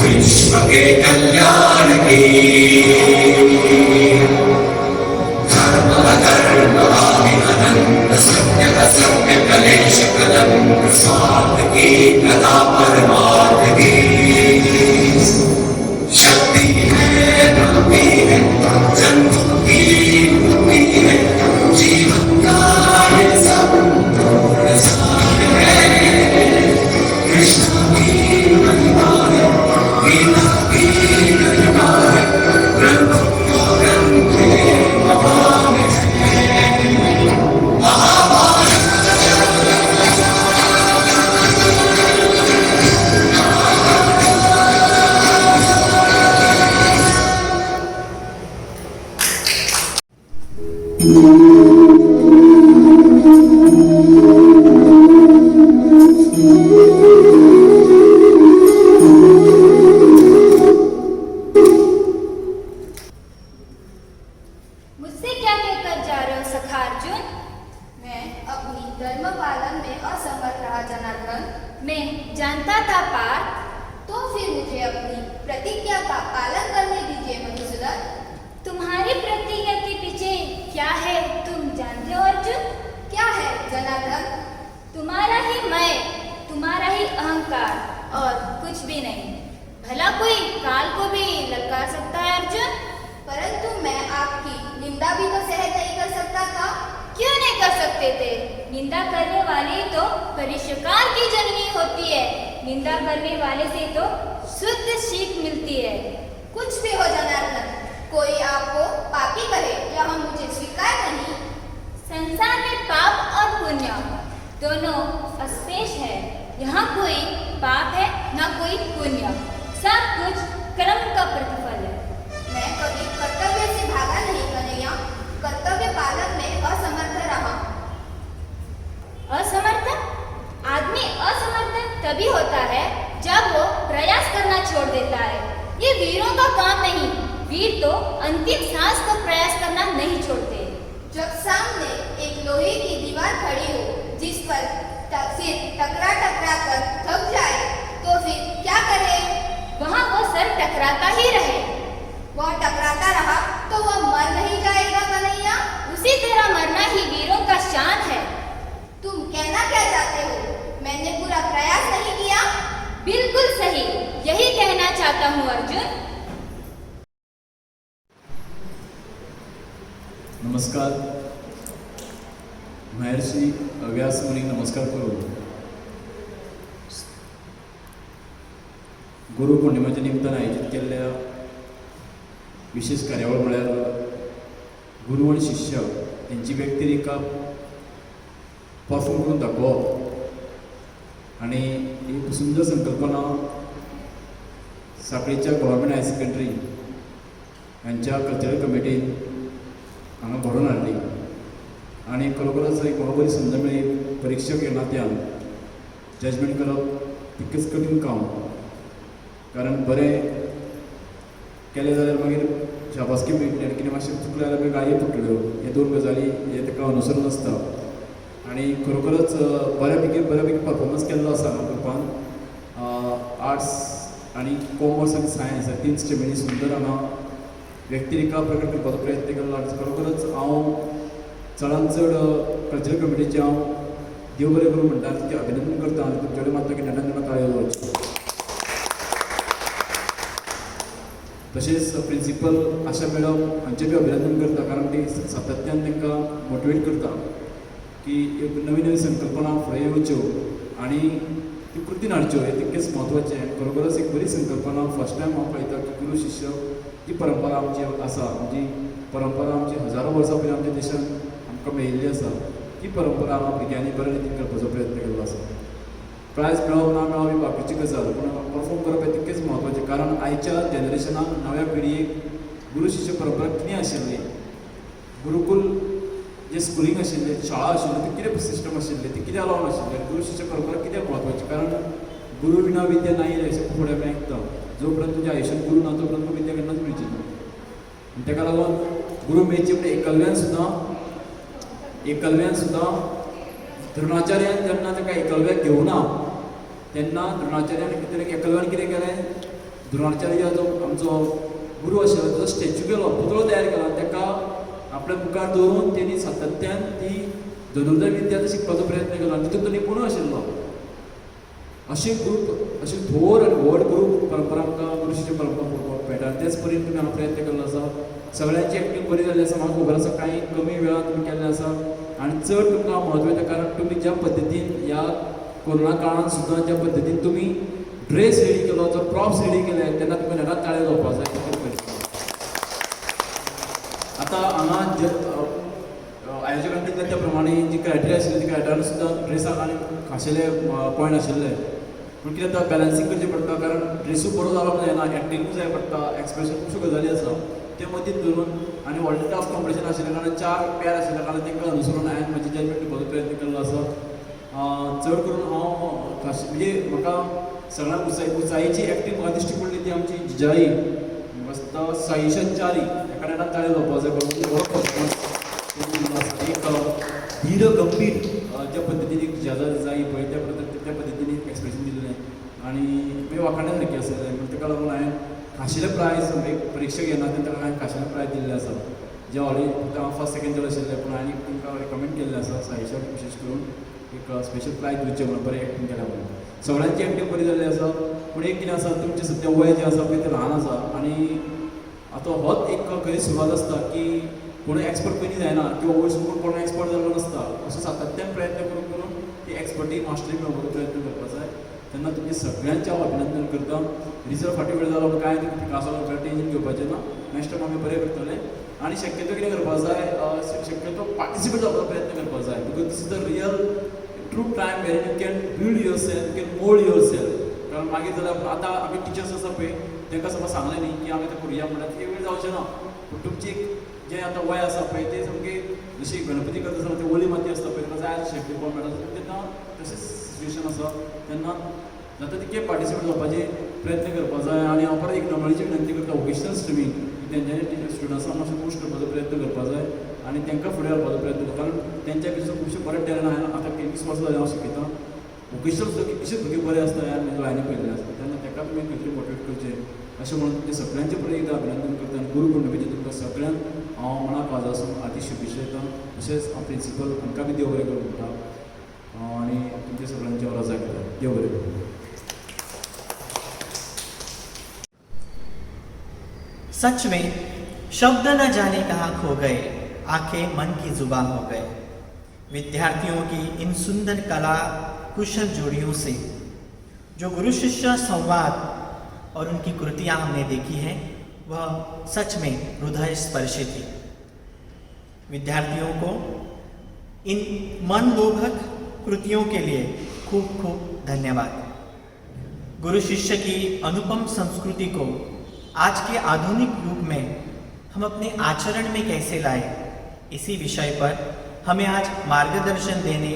विश्व के कल्याण की धर्म अधर्म आदि अनंत सत्य असत्य कलेश कलंक स्वार्थ की कला परमार्थ की शक्ति है भक्ति है जन्म की मुक्ति है मुझसे क्या कहकर जा रहे हो सखा अर्जुन? मैं अपनी धर्म पालन में असमर्थ रहा जनार्दन। मैं जानता था पार्थ। तो फिर मुझे अपनी प्रतिज्ञा का पालन करने दीजिए मधुसूदन। तुम्हारी प्रतिज्ञा के पीछे क्या है तुम जानते हो अर्जुन? क्या है जनार्दन? तुम्हारा ही मैं, तुम्हारा ही अहंकार और कुछ भी नहीं। भला कोई काल को भी ललकार सकता है अर्जुन? परंतु मैं आपकी निंदा भी तो सहन नहीं कर सकता था। क्यों नहीं कर सकते थे? निंदा करने वाली तो परिष्कार की जननी होती है। निंदा करने वाले से तो शुद्ध सीख मिलती है। कुछ भी हो जनार्दन, कोई आपको पापी कहे यह मुझे स्वीकार नहीं। संसार में पाप और पुण्य दोनों अस्पेश है। यहाँ कोई पाप है ना कोई पुण्य, सब कुछ कर्म का प्रतिफल है। मैं कभी कर्तव्य से भागा नहीं कन्हैया, कर्तव्य पालन में असमर्थ रहा। असमर्थ? आदमी असमर्थ तभी होता है जब वो प्रयास करना छोड़ देता है। ये वीरों का काम नहीं। वीर तो अंतिम सांस को प्रयास करना नहीं छोड़ते। जब सामने एक लोहे की दीवार खड़ी हो जिस पर सिर टकरा टकरा कर थक जाए तो फिर क्या करे? वहाँ वो सर टकराता ही रहे। वह टकराता रहा तो वह मर नहीं जाएगा कन्हैया? उसी तरह मरना ही वीरों का शान है। तुम कहना क्या चाहते हो? मैंने पूरा प्रयास नहीं किया? बिल्कुल सही, यही कहना चाहता हूँ अर्जुन। नमस्कार. महर्षी व्यास मुनी नमस्कार करून गुरु पौर्णिमेच्या निमतान आयोजित केल्ल्या विशेष कार्यावळ म्हळ्यार गुरु आणि शिष्य यांची व्यक्तिरेखा परफॉर्म करून दाखोवप आनी एक सुंदर संकल्पना सांखळीच्या गव्हर्मेंट हायर सेकंडरी यांच्या कल्चरल कमिटीन हांगा घडोवन हाडली आनी खरोखरच एक म्हाका बरी संद मेळ्ळी. परीक्षक ह्या नात्यान जजमेंट करप तितकेंच कठीण काम, कारण बरें केलें जाल्यार मागीर शाबासकी मेळटली आनी कितें मातशें चुकलें जाल्यार मागीर गाळयो पडटल्यो. हे दोन गजाली हे ताका अनुसरून आसता आनी खरोखरच बऱ्यापैकी परफॉर्मन्स केल्लो आसा हांगा ग्रुपान. आर्ट्स आनी कॉमर्स आनी सायन्स ह्या तीन स्ट्रिमींनी सुंदर हांगा व्यक्तिरेखा प्रकट करपाचो प्रयत्न केल्लो आनी खरोखरच हांव चडांत चड कल्चरल कमिटीचे हांव देव बरें करूं म्हणटा आनी अभिनंदन करता आनी तुमचे कडेन मात्र की नेटान कार्य दवरचें. तशेंच प्रिंसिपल आशा मॅडम हांचें बी अभिनंदन करता, कारण ती सातत्यान तांकां मोटिवेट करता की एक नवी नवी संकल्पना फुडें येवच्यो आनी ती कृतीन हाडच्यो. हे तितकेंच म्हत्वाचें आनी खरोखरच एक बरी संकल्पना. फर्स्ट टायम हांव पळयता की गुरू शिष्य जी परंपरा आमची आसा, जी परंपरा आमची हजारो वर्सां पयलीं आमच्या देशान आमकां मेळिल्ली आसा, ती परंपरा हांगा भुरग्यांनी बरे रितीन करपाचो प्रयत्न केल्लो आसा. प्रायज मेळप ना मेळप ही बाकीची गजाल, पूण परफॉर्म करप हें तितकेंच म्हत्वाचें, कारण आयच्या जनरेशनाक नव्या पिळयेक गुरू शिष्य परंपरा कितें आशिल्ली, गुरुकूल जे स्कुलींग आशिल्लें, शाळा आशिल्ल्यो, ती कितें सिस्टम आशिल्ली, ती कित्याक लागून आशिल्ली, गुरू शिष्य परंपरा कित्याक म्हत्वाची, कारण गुरू विना विद्या नाही अशें फुडें आमी आयकता. जो पर्यंत तुज्या आयुश्यांत गुरू ना तो पर्यंत तुका विद्या केन्नाच मेळची ना. आनी ताका लागून गुरू मेळचे म्हणजे एकलव्यान सुद्दां द्रोणाचार्यान जेन्ना ताका एकलव्याक घेवना तेन्ना द्रोणाचार्यान कितें एकलव्यान कितें केलें, द्रोणाचार्य जो आमचो गुरू आशिल्लो ताचो स्टॅच्यू केलो, पुतळो तयार केलो आनी ताका आपल्या मुखार दवरून तेणी सातत्यान ती धनुर्धर विद्या शिकपाचो प्रयत्न केलो आनी तितून तो निपुणूय आशिल्लो. अशें ग्रूप अशें थोर आनी व्हड ग्रूप परंपरा आमकां गुरू शिष्य परंपरा पळोवपाक मेळटा. तेच परीन तुमी हांगा प्रयत्न केल्लो आसा. सगळ्यांची एक्टींग बरी जाल्ली आसा, म्हाका खबर आसा. कांय कमी वेळान तुमी केल्लें आसा आनी चड तुमकां म्हत्व येता, कारण तुमी ज्या पद्दतीन ह्या कोरोना काळांत सुद्दां ज्या पद्दतीन तुमी ड्रेस रेडी केलो, जो प्रॉप्स रेडी केले, तेन्ना तुमी नेटार ताळे जावपाक जाय. आतां हांगा आयोजकान दिल्ल्या त्या प्रमाणे जी क्रायटेरिया आशिल्ली ती क्रायटेरियान सुद्दां ड्रेसाक आनी खाशेले पॉयंट आशिल्ले, पूण कितें जाता बॅलन्सींग करचें पडटा, कारण ड्रेसूय बरो जावप जायना, एक्टिंगूय जाय पडटा, एक्सप्रेशन खुबश्यो गजाली आसा, ते मतींत धरून आनी व्हडलें टफ कॉम्पिटिशन आशिल्ल्या कारणान 4 पेर आशिल्ल्या कारणान तांकां अनुसरून हांवें म्हजी जजमेंट दिवपाचो प्रयत्न केल्लो आसा. चड करून हांव म्हणजे म्हाका सगळ्यांत उंचायेची एक्टींग म्हाका दिश्टी पडली ती आमची जिजाई म्हाका साईशान चारी एका नेटान ताळी जावपाक जाय एक धीर गंभीर ज्या पद्दतीन एक जिजाई पळय त्या पद्दतीन एक्सप्रेशन दिल्लें आनी मागीर वाखाणण्या सारकी आसलें. म्हणून ताका लागून हांवें खाशेलें प्रायज एक परीक्षा घेना तेन्ना हांवें खाशेलें प्रायज दिल्लें आसा जे ऑलरेडी फक्त हांव फर्स्ट सेकंड थर्ड आशिल्लें पूण आनी तुमकां रेकमेंड केल्लें आसा साईशाक विशेश करून एक स्पेशल प्रायज दिवचें म्हणून बरें एक्टींग केल्या म्हणून. सगळ्यांची एक्टींग बरी जाल्ली आसा पूण एक कितें आसा तुमचें सद्या वय जें आसा पळय तें ल्हान आसा आनी आतां होच एक खरी सुरवात आसता की कोणूय एक्सपर्ट पयलीं जायना किंवा वयर सुकून कोण एक्सपर्ट जाल्लो नासता. असो सातत्यान प्रयत्न करून करून ती एक्सपर्टी मास्टरी मेळोवपाचो प्रयत्न करपाक जाय. तेन्ना तुमचे सगळ्यांचें हांव अभिनंदन करता. रिजल्ट फाटी वेळ जालो काय क्लासाक टेन्शन घेवपाचें ना. नेक्स्ट टायम आमी बरें करतले आनी शक्यतो कितें करपाक जाय शक्यतो पार्टिसिपेट जावपाचो प्रयत्न करपाक जाय because this is the real true time where you can build yourself you can mould yourself. कारण मागीर जाल्यार आतां आमी टिचर्स आसा पळय तांकां समज सांगलें न्ही की आमी आतां करुया म्हणल्यार ती वेळ जावचें ना. पूण तुमची जें आतां वय आसा पळय तें सामकें जशी गणपती करता आसतना ती ओली माती आसता पळय ताका जाय शेप दिवपाक मेळटा तेन्ना तशें सिच्युएशन आसा तेन्ना जाता तितके पार्टिसिपेट जावपाचे प्रयत्न करपाक जाय. आनी हांव परत एक नमळीची विनंती करता वोकेशनल स्ट्रिमींग तेंच्या स्टुडंट्सांक मातशें बूस्ट करपाचो प्रयत्न करपाक जाय आनी तांकां फुडें व्हरपाचो प्रयत्न करता. कारण तेंच्या भितर खुबशे बरें टॅलंट आसा. आतां 20 वर्सां जालीं हांव शिकयतां वोकेशनल सुद्दां कितलेशे भुरगे बरे आसता ह्या म्हज्या लायनी पयल्ले आसता तेन्ना ताका तुमी खंय तरी मोटिवेट करचें अशें म्हणून ते सगळ्यांचे फुडें एकदां अभिनंदन करता आनी गुरू पौर्णिमेचें तुमकां सगळ्यांक हांव मनाक वाजोवून आती शुभेच्छा दिता. तशेंच हांव प्रिंसिपल आमकां बी देव बरें करूं म्हणटा आनी तुमच्या सगळ्यांच्या रजा घेता. देव बरें करूं. सच में शब्द न जाने कहाँ खो गए, आंखें मन की जुबान हो गए. विद्यार्थियों की इन सुंदर कला कुशल जोड़ियों से जो गुरु शिष्य संवाद और उनकी कृतियाँ हमने देखी हैं वह सच में हृदय स्पर्शी थी. विद्यार्थियों को इन मनमोहक कृतियों के लिए खूब खूब धन्यवाद. गुरु शिष्य की अनुपम संस्कृति को आज के आधुनिक युग में हम अपने आचरण में कैसे लाएं, इसी विषय पर हमें आज मार्गदर्शन देने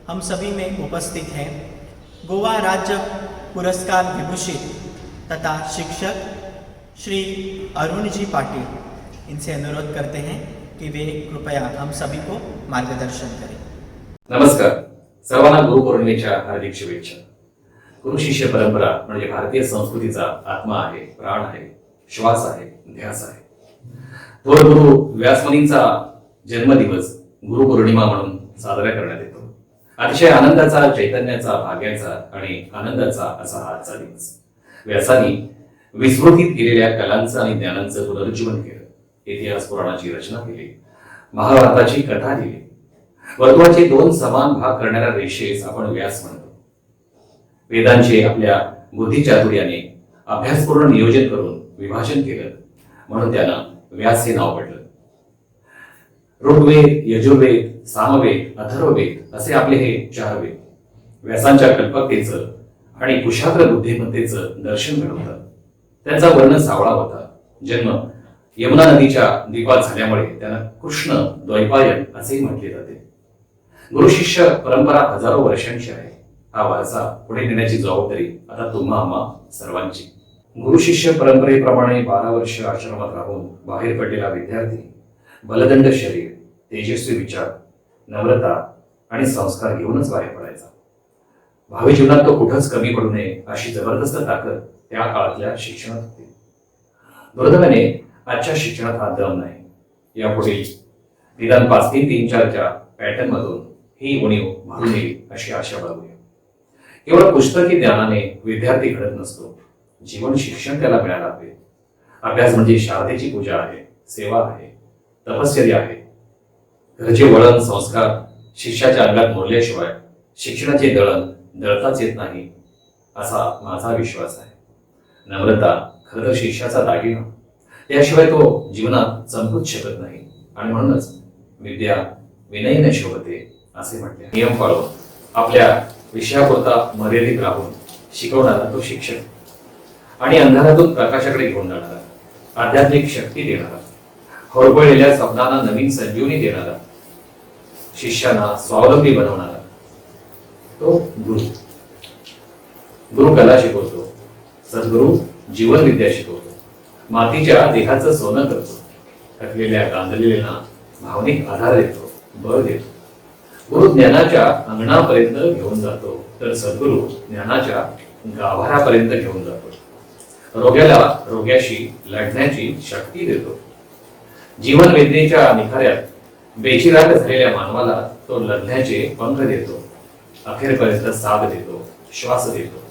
हम सभी में उपस्थित हैं गोवा राज्य पुरस्कार विभूषित तथा शिक्षक श्री अरुण जी पाटिल. इनसे अनुरोध करते हैं कि वे कृपया हम सभी को मार्गदर्शन करें. नमस्कार. सर्वांना गुरुपौर्णिमेच्या हार्दिक शुभेच्छा. गुरु शिष्य परंपरा म्हणजे भारतीय संस्कृतीचा आत्मा आहे, प्राण आहे, श्वास आहे, ध्यास आहे. थोर गुरु व्यासमुनींचा जन्मदिवस गुरुपौर्णिमा म्हणून साजरा करण्यात येतो. अतिशय आनंदाचा, चैतन्याचा, भाग्याचा आणि आनंदाचा असा हा आजचा दिवस. व्यासानी विस्मृतीत गेलेल्या कलांचं आणि ज्ञानांचं पुनरुज्जीवन केलं. इतिहास पुराणाची रचना केली, महाभारताची कथा लिहिली. वर्तुळाचे 2 समान भाग करणाऱ्या रेषेस आपण व्यास म्हणतो. वेदांचे आपल्या बुद्धिचातुर्याने अभ्यासपूर्ण नियोजन करून विभाजन केलं म्हणून त्यांना व्यास हे नाव पडलं. ऋग्वेद, यजुर्वेद, सामवेद, अथर्ववेद असे आपले हे 4 वेद व्यासांच्या कल्पकतेचं आणि कुशाग्र बुद्धिमत्तेचं दर्शन घडवतात. त्यांचा वर्ण सावळा होता. जन्म यमुना नदीच्या द्वीपात झाल्यामुळे त्यांना कृष्ण द्वैपायन असेही म्हटले जाते. गुरु शिष्य परंपरा हजारो वर्षांची आहे. हा वारसा पुढे नेण्याची जबाबदारी आता तुम्हा आम्हा सर्वांची. गुरु शिष्य परंपरेप्रमाणे 12 वर्ष आश्रमात राहून बाहेर पडलेला विद्यार्थी बलदंड शरीर, तेजस्वी विचार, नम्रता आणि संस्कार घेऊनच बाहेर पडायचा. भावी जीवनात तो कुठंच कमी पडू नये अशी जबरदस्त ताकद त्या काळातल्या शिक्षणात होती. दुर्दैवाने आजच्या शिक्षणात हा दम नाही. यापुढे निदान 5-3-3-4च्या पॅटर्न मधून ही उणीव भरून येईल अशी आशा बाळगूया. केवळ पुस्तकी ज्ञानाने विद्यार्थी घडत नसतो, जीवन शिक्षण त्याला मिळायला हवे. अभ्यास म्हणजे शारदेची पूजा आहे, सेवा आहे, तपश्चर्या आहे. घरचे वळण संस्कार शिष्याच्या अंगात मोडल्याशिवाय शिक्षणाचे दळण दळताच येत नाही असा माझा विश्वास आहे. नम्रता खरं तर शिष्याचा दागिना, त्याशिवाय तो जीवनात चमकूच शकत नाही. आणि म्हणूनच विद्या विनयीने शोभते असे म्हटले. नियम पाळून आपल्या विषयापुरता मर्यादित राहून शिकवणारा तो शिक्षक आणि अंधारातून प्रकाशाकडे घेऊन जाणारा, आध्यात्मिक शक्ती देणारा, होरपळलेल्या स्वप्नांना नवीन संजीवनी देणारा, शिष्याना स्वावलंबी बनवणारा तो गुरु. गुरु कला शिकवतो, सद्गुरु जीवन विद्या शिकवतो, मातीच्या देहाचं सोनं करतो, थकलेल्या गांधलेल्यांना भावनिक आधार देतो, बळ देतो. गुरु ज्ञानाच्या अंगणापर्यंत घेऊन जातो, तर सद्गुरु ज्ञानाच्या गाभाऱ्यापर्यंत घेऊन जातो. रोग्याला रोग्याशी लढण्याची शक्ती देतो. जीवन वेदनेच्या निखाऱ्यात बेचिराग झालेल्या मानवाला तो लढण्याचे पंख देतो, अखेरपर्यंत साथ देतो, श्वास देतो.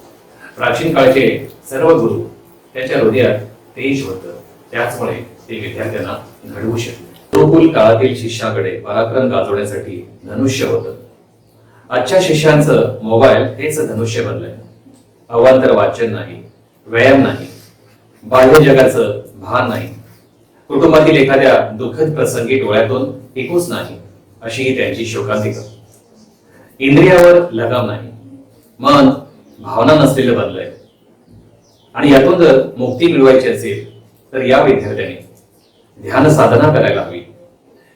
प्राचीन काळचे सर्व गुरु त्याच्या हृदयात तेज होतं, त्याचमुळे ते विद्यार्थ्यांना घडवू शकले. गुरुकुल काळातील शिष्याकडे पराक्रम गाजवण्यासाठी धनुष्य होतं. आजच्या शिष्यांचं मोबाईल हेच धनुष्य बनलंय. अवांतर वाचन नाही, व्यायाम नाही, बाह्य जगाचं भान नाही, कुटुंबातील एखाद्या दुःखद प्रसंगी डोळ्यातून टिकूच नाही, अशी ही त्यांची शोकांतिका. इंद्रियावर लगाम नाही, मन भावना नसलेलं बनलंय. आणि यातून जर मुक्ती मिळवायची असेल तर या विद्यार्थ्यांनी ध्यान साधना करायला हवी,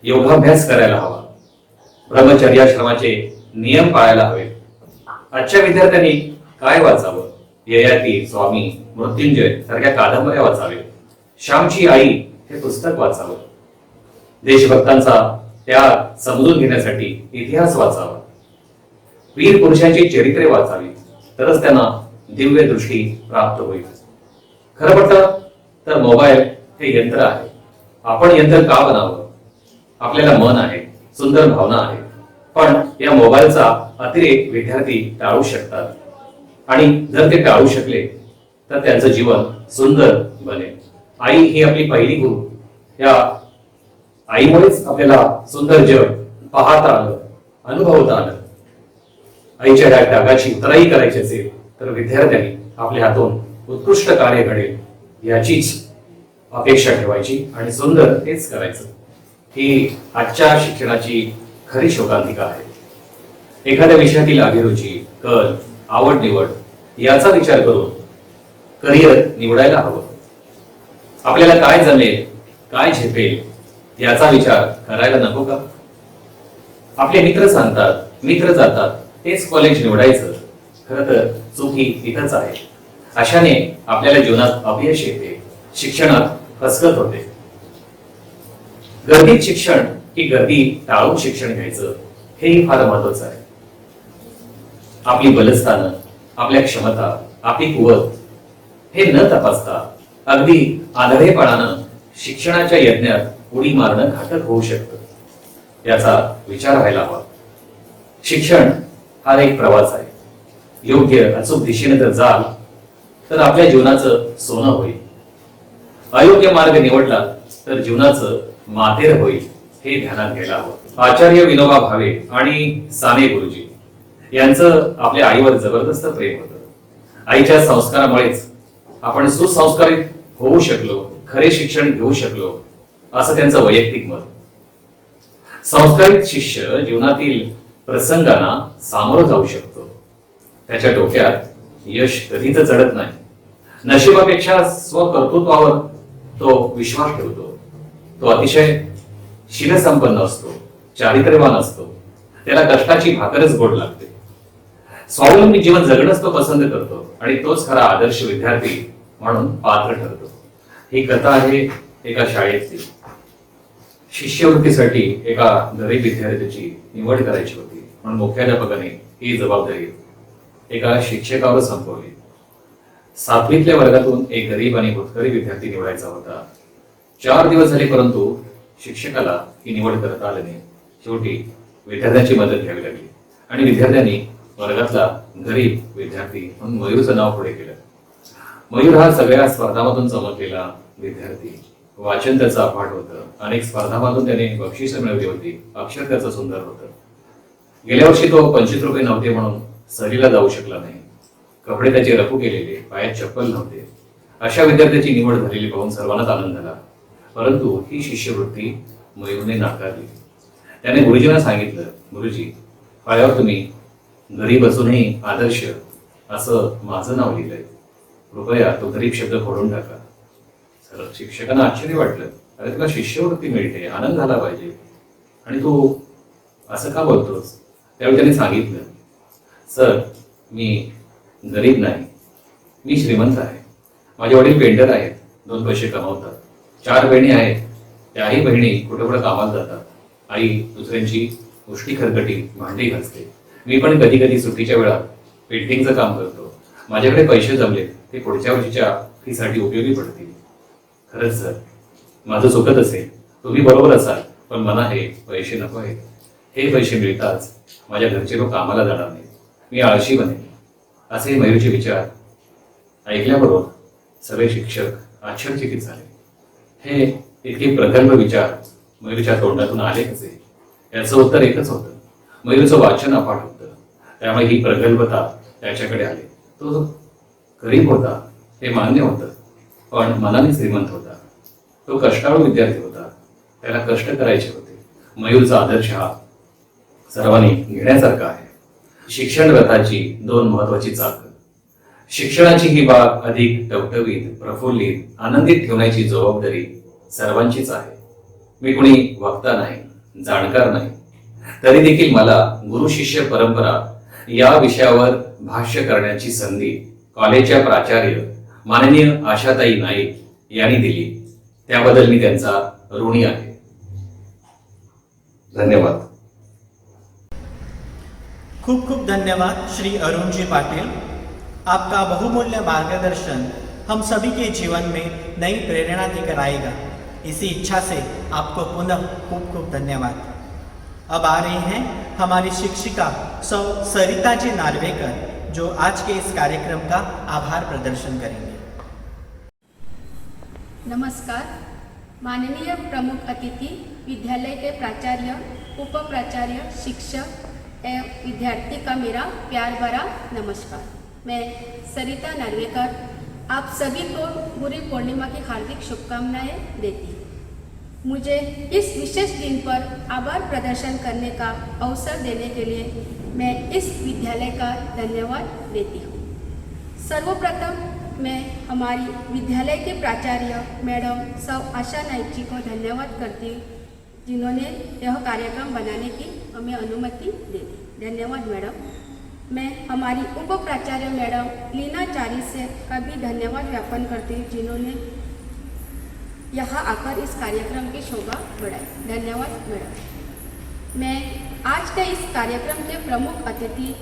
योगाभ्यास करायला हवा, ब्रह्मचर्याश्रमाचे नियम पाळायला हवे. आजच्या विद्यार्थ्यांनी काय वाचावं? ययाती, स्वामी, मृत्युंजय सारख्या कादंबऱ्या वाचावे. श्यामची आई हे पुस्तक वाचावं. देशभक्तांचा त्याग समजून घेण्यासाठी इतिहास वाचावा. वीर पुरुषांची चरित्रे वाचावी, तरच त्यांना दिव्य दृष्टी प्राप्त होईल. खरं म्हटलं तर मोबाईल हे यंत्र आहे. आपण यंत्र का बनावं? आपल्याला मन आहे, सुंदर भावना आहे, पण या मोबाईलचा अतिरेक विद्यार्थी टाळू शकतात. आणि जर ते टाळू शकले तर त्यांचं जीवन सुंदर बनेल. आई ही आपली पहिली गुरु. या आईमुळेच आपल्याला सुंदर जग पाहता आलं, अनुभवता आलं. आईच्या डागाची उतराई करायची असेल तर विद्यार्थ्यांनी आपल्या हातून उत्कृष्ट कार्य घडेल याचीच अपेक्षा ठेवायची आणि सुंदर तेच करायचं. ही आजच्या शिक्षणाची खरी शोकांतिका आहे. एखाद्या विषयातील अभिरुची, कल, आवड निवड याचा विचार करून करिअर निवडायला हवं. आपल्याला काय जमेल, काय झेपेल याचा विचार करायला नको का? आपले मित्र सांगतात, मित्र जातात, तेच कॉलेज निवडायचं. खरं तर चूक ही इथंच आहे. अशाने आपल्याला जीवनात अपयश येते, शिक्षणात फसगत होते. गर्दीत शिक्षण की गर्दी टाळून शिक्षण घ्यायचं हेही फार महत्वाचं आहे. आपली बलस्थानं, आपल्या क्षमता, आपली कुवत हे न तपासता अगदी आंधळेपणानं शिक्षणाच्या यज्ञात उडी मारणं घातक होऊ शकतं. याचा विचार व्हायला हवा. शिक्षण हा एक प्रवास आहे. योग्य अचूक दिशेने जर जाल तर आपल्या जीवनाचं सोनं होईल. अयोग्य मार्ग निवडला तर जीवनाचं मातेर होईल, हे ध्यानात घ्यायला हवं. आचार्य विनोबा भावे आणि साने गुरुजी यांचं आपल्या आईवर जबरदस्त प्रेम होतं. आईच्या संस्कारामुळेच आपण सुसंस्कारित होऊ शकलो, खरे शिक्षण घेऊ शकलो, असं त्यांचं वैयक्तिक मत. संस्कारित शिष्य जीवनातील प्रसंगांना सामोरं जाऊ शकतो. त्याच्या डोक्यात यश कधीच चढत नाही. नशिबापेक्षा स्वकर्तृत्वावर तो विश्वास ठेवतो. तो अतिशय शीलसंपन्न असतो, चारित्र्यवान असतो. त्याला कष्टाची भाकरच गोड लागते. स्वावलंबी जीवन जगणंच तो पसंत करतो आणि तोच खरा आदर्श विद्यार्थी म्हणून पात्र ठरतो. ही कथा आहे एका शाळेतली. शिष्यवृत्तीसाठी एका गरीब विद्यार्थ्याची निवड करायची होती, म्हणून मुख्याध्यापकाने ही जबाबदारी एका शिक्षकावर संपवली. 7वीतल्या वर्गातून एक गरीब आणि भुतकरी विद्यार्थी निवडायचा होता. 4 दिवस झाले, परंतु शिक्षकाला ही निवड करता आली नाही. शेवटी विद्यार्थ्यांची मदत घ्यावी लागली आणि विद्यार्थ्यांनी वर्गातला गरीब विद्यार्थी म्हणून मयूरचं नाव पुढे केलं. मयूर हा सगळ्या स्पर्धांमधून चमकलेला विद्यार्थी. वाचन त्याचं अफाट होतं. अनेक स्पर्धांमधून त्याने बक्षिसं मिळवली होती. अक्षर त्याचं सुंदर होतं. गेल्या वर्षी तो 25 रुपये नव्हते म्हणून सहलीला जाऊ शकला नाही. कपडे त्याचे रफू केलेले, पायात चप्पल नव्हते. अशा विद्यार्थ्याची निवड झालेली पाहून सर्वांनाच आनंद झाला. परंतु ही शिष्यवृत्ती मयूरने नाकारली. त्याने गुरुजींना सांगितलं, गुरुजी, पायावर तुम्ही गरीब असूनही आदर्श असं माझं नाव लिहिलंय. कृपया तो गरीब शब्द खोडून टाका. शिक्षकांना आश्चर्य वाटलं. अरे तुला शिष्यवृत्ती मिळते, आनंद झाला पाहिजे, आणि तू असं का बोलतोस? त्यावेळी त्याने सांगितलं, सर मी गरीब नाही, मी श्रीमंत आहे. माझे वडील पेंटर आहेत, 2 पैसे कमावतात. 4 बहिणी आहेत, त्याही बहिणी कुठे कुठे कामाला जातात. आई दुसऱ्यांची गोष्टी खरकटी भांडी घासते. मी पण कधी कधी सुट्टीच्या वेळात पेंटिंगचं काम करतो. माझ्याकडे पैसे जमले ते पुढच्या वर्षीच्या फीसाठी उपयोगी पडतील. खरंच सर, माझं चुकत असेल, तुम्ही बरोबर असाल, पण मला हे पैसे नको आहेत. हे पैसे मिळताच माझ्या घरचे लोक कामाला जाणार नाहीत, मी आळशी बनेन. असे मयूरचे विचार ऐकल्याबरोबर सगळे शिक्षक आश्चर्यचकित झाले. हे इतके प्रगल्भ विचार मयूरच्या तोंडातून आले कसे? याचं उत्तर एकच होतं, मयूरचं वाचन अफाट होतं, त्यामुळे ही प्रगल्भता त्याच्याकडे आली. तो गरीब होता ते मान्य होतं, पण मनाने श्रीमंत होता. तो कष्टाळू विद्यार्थी होता, त्याला कष्ट करायचे होते. मयूरचा आदर्श हा सर्वांनी घेण्यासारखा आहे. शिक्षण रथाची 2 महत्वाची चाकं. शिक्षणाची ही बाब अधिक टवटवीत, प्रफुल्लित, आनंदित ठेवण्याची जबाबदारी सर्वांचीच आहे. मी कुणी वक्ता नाही, जाणकार नाही, तरी देखील मला गुरु शिष्य परंपरा या विषयावर भाष्य करण्याची संधी कॉलेजच्या प्राचार्य माननीय आशाताई नाईक यांनी दिली. त्याबद्दल मी त्यांचा ऋणी आहे. धन्यवाद. खूब खूब धन्यवाद श्री अरुण जी पाटिल. आपका बहुमूल्य मार्गदर्शन हम सभी के जीवन में नई प्रेरणा लेकर आएगा. इसी इच्छा से आपको पुनः खूब खूब धन्यवाद. अब आ रही हैं हमारी शिक्षिका सौ सरिता जी नार्वेकर, जो आज के इस कार्यक्रम का आभार प्रदर्शन करेंगे. नमस्कार. माननीय प्रमुख अतिथि, विद्यालय के प्राचार्य, उप प्राचार्य, शिक्षक एवं विद्यार्थी का मेरा प्यार भरा नमस्कार. मैं सरिता नार्वेकर आप सभी को गुरु पूर्णिमा की हार्दिक शुभकामनाएं देती हूँ. मुझे इस विशेष दिन पर आभार प्रदर्शन करने का अवसर देने के लिए मैं इस विद्यालय का धन्यवाद देती हूँ. सर्वप्रथम मैं हमारी विद्यालय के प्राचार्य मैडम सौ आशा नाइक जी को धन्यवाद करती हूँ, जिन्होंने यह कार्यक्रम बनाने की हमें अनुमति दे दी. धन्यवाद मैडम. मैं हमारी उप प्राचार्य मैडम लीना चारी से का भी धन्यवाद ज्ञापन करती हूँ, जिन्होंने यहाँ आकर इस कार्यक्रम की शोभा बढ़ाई. धन्यवाद मैडम. मैं आज के इस कार्यक्रम के प्रमुख अतिथि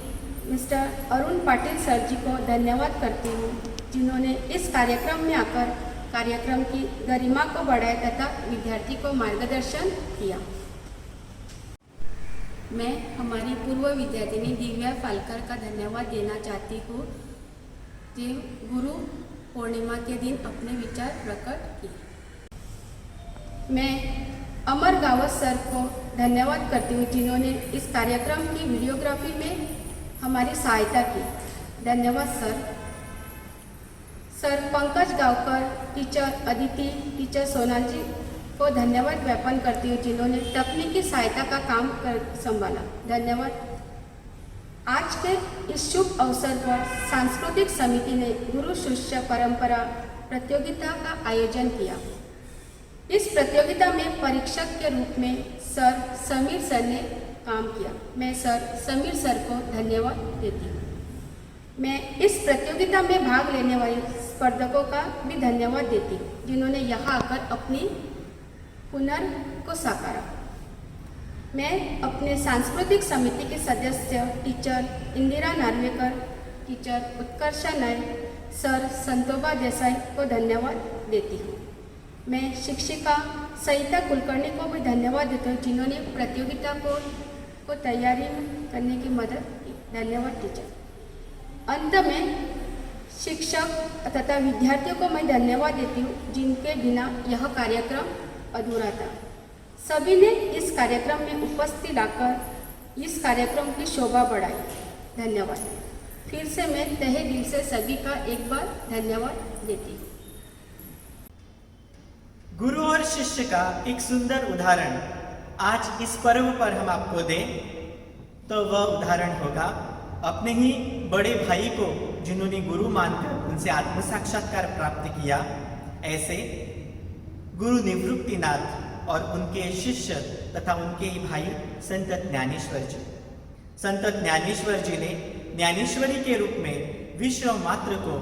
मिस्टर अरुण पाटिल सर जी को धन्यवाद करती हूँ, जिन्होंने इस कार्यक्रम में आकर कार्यक्रम की गरिमा को बढ़ाया तथा विद्यार्थी को मार्गदर्शन किया. मैं हमारी पूर्व विद्यार्थिनी दिव्या फालकर का धन्यवाद देना चाहती हूँ, जो गुरु पूर्णिमा के दिन अपने विचार प्रकट किए. मैं अमर गावत सर को धन्यवाद करती हूँ, जिन्होंने इस कार्यक्रम की वीडियोग्राफी में हमारी सहायता की. धन्यवाद सर. सर पंकज गावकर, टीचर अदिति, टीचर सोनाल जी को धन्यवाद ज्ञापन करती हूँ, जिन्होंने तकनीकी सहायता का काम संभाला. धन्यवाद. आज के इस शुभ अवसर पर सांस्कृतिक समिति ने गुरु शिष्य परंपरा प्रतियोगिता का आयोजन किया. इस प्रतियोगिता में परीक्षक के रूप में सर समीर सर ने काम किया. मैं सर समीर सर को धन्यवाद देती हूँ. मैं इस प्रतियोगिता में भाग लेने वाले स्पर्धकों का भी धन्यवाद देती हूँ, जिन्होंने यहाँ आकर अपनी हुनर को साकारा. मैं अपने सांस्कृतिक समिति के सदस्य टीचर इंदिरा नार्वेकर, टीचर उत्कर्षा नायक, सर संतोबा देसाई को धन्यवाद देती हूँ. मैं शिक्षिका सहिता कुलकर्णी को भी धन्यवाद देती हूँ, जिन्होंने प्रतियोगिता को तैयारी करने की मदद की. धन्यवाद टीचर. अंत में शिक्षक तथा विद्यार्थियों को मैं धन्यवाद देती हूँ, जिनके बिना यह कार्यक्रम अधूरा था. सभी ने इस कार्यक्रम में उपस्थिति लाकर इस कार्यक्रम की शोभा बढ़ाई. धन्यवाद. फिर से मैं तहे दिल से सभी का एक बार धन्यवाद देती हूँ. गुरु और शिष्य का एक सुंदर उदाहरण आज इस पर्व पर हम आपको दें तो वह उदाहरण होगा अपने ही बड़े भाई को, जिन्होंने गुरु मानकर उनसे आत्म साक्षात्कार प्राप्त किया. ऐसे गुरु निवृत्तिनाथ और उनके शिष्य तथा उनके ही भाई संत ज्ञानेश्वर जी। संत ज्ञानेश्वर जी ने ज्ञानेश्वरी के रूप में विश्व मात्र को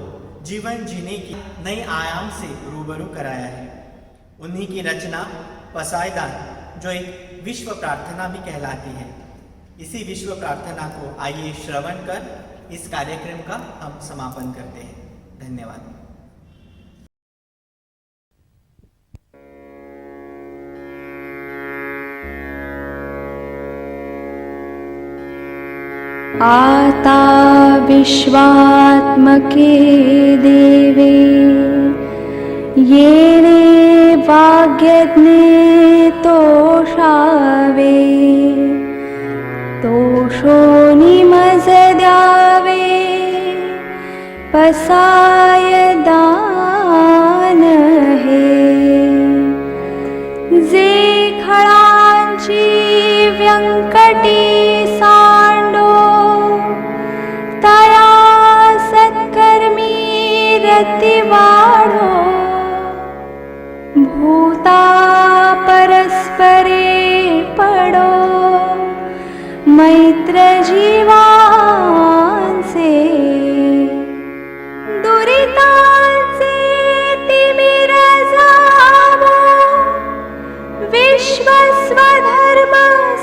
जीवन जीने की नए आयाम से रूबरू कराया है। उन्हीं की रचना पसायदान जो एक विश्व प्रार्थना भी कहलाती है। इसी विश्व प्रार्थना को आइए श्रवण कर इस कार्यक्रम का हम समापन करते हैं। धन्यवाद। आता विश्वात्मके देवे येणे वाग्यज्ञे तोषावे तोषो निमज द्यावे पसाय दान हे जे खळांची व्यंकटी सांडो तया सत्कर्मी रती वाढो भूता परस्परे पडो मैत्र जीवांचे दुरितांचे तिमिर जावो विश्व स्वधर्म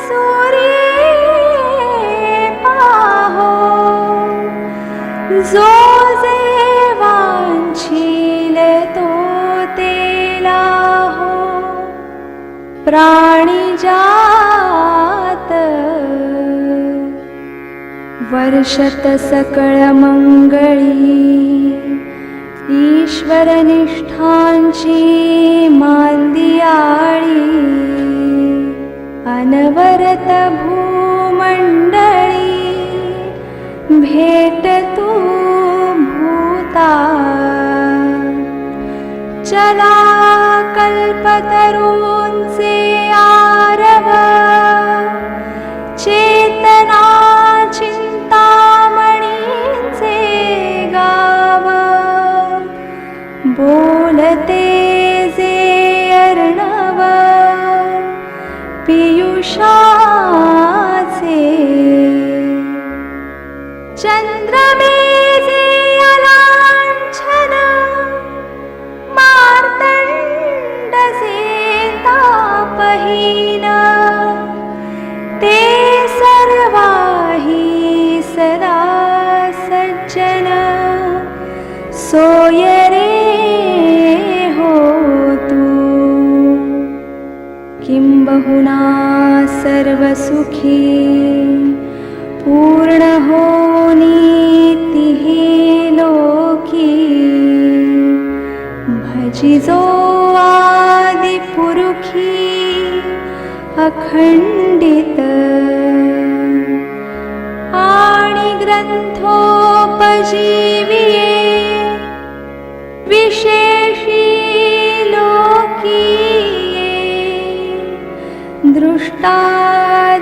सूर्ये पाहो जो जे वांछील तो तेला हो प्राणी जात वर्षत सकळ मंगळी ईश्वर निष्ठांची मांदियाळी अनवरत भूमंडळी भेट तू भूता चला कल्पतरूंचे आरव चेतना चिंतामणींचे गाव बोलते जे अर्णव पियुषाचे चंद्रमेजे अलांछन मार्तंड से तापहीन ते सर्वाही सदा सज्जन सोय रे हो तू किंबहुना सर्वसुखी पूर्ण होनी लोकी भजिजो आदि पुरुखी अखंडित आणि ग्रंथोपजीविये विशेषी लोकीये दृष्टादृष्ट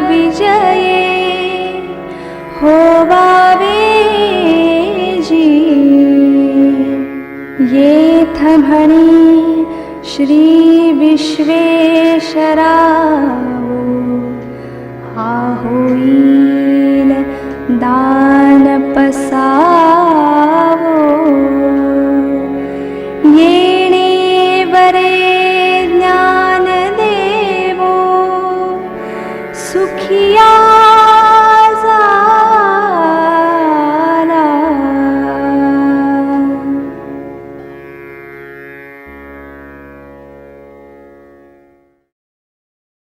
विजये होवावे जी येथ म्हणी श्री विश्वेश्वरावो हा होई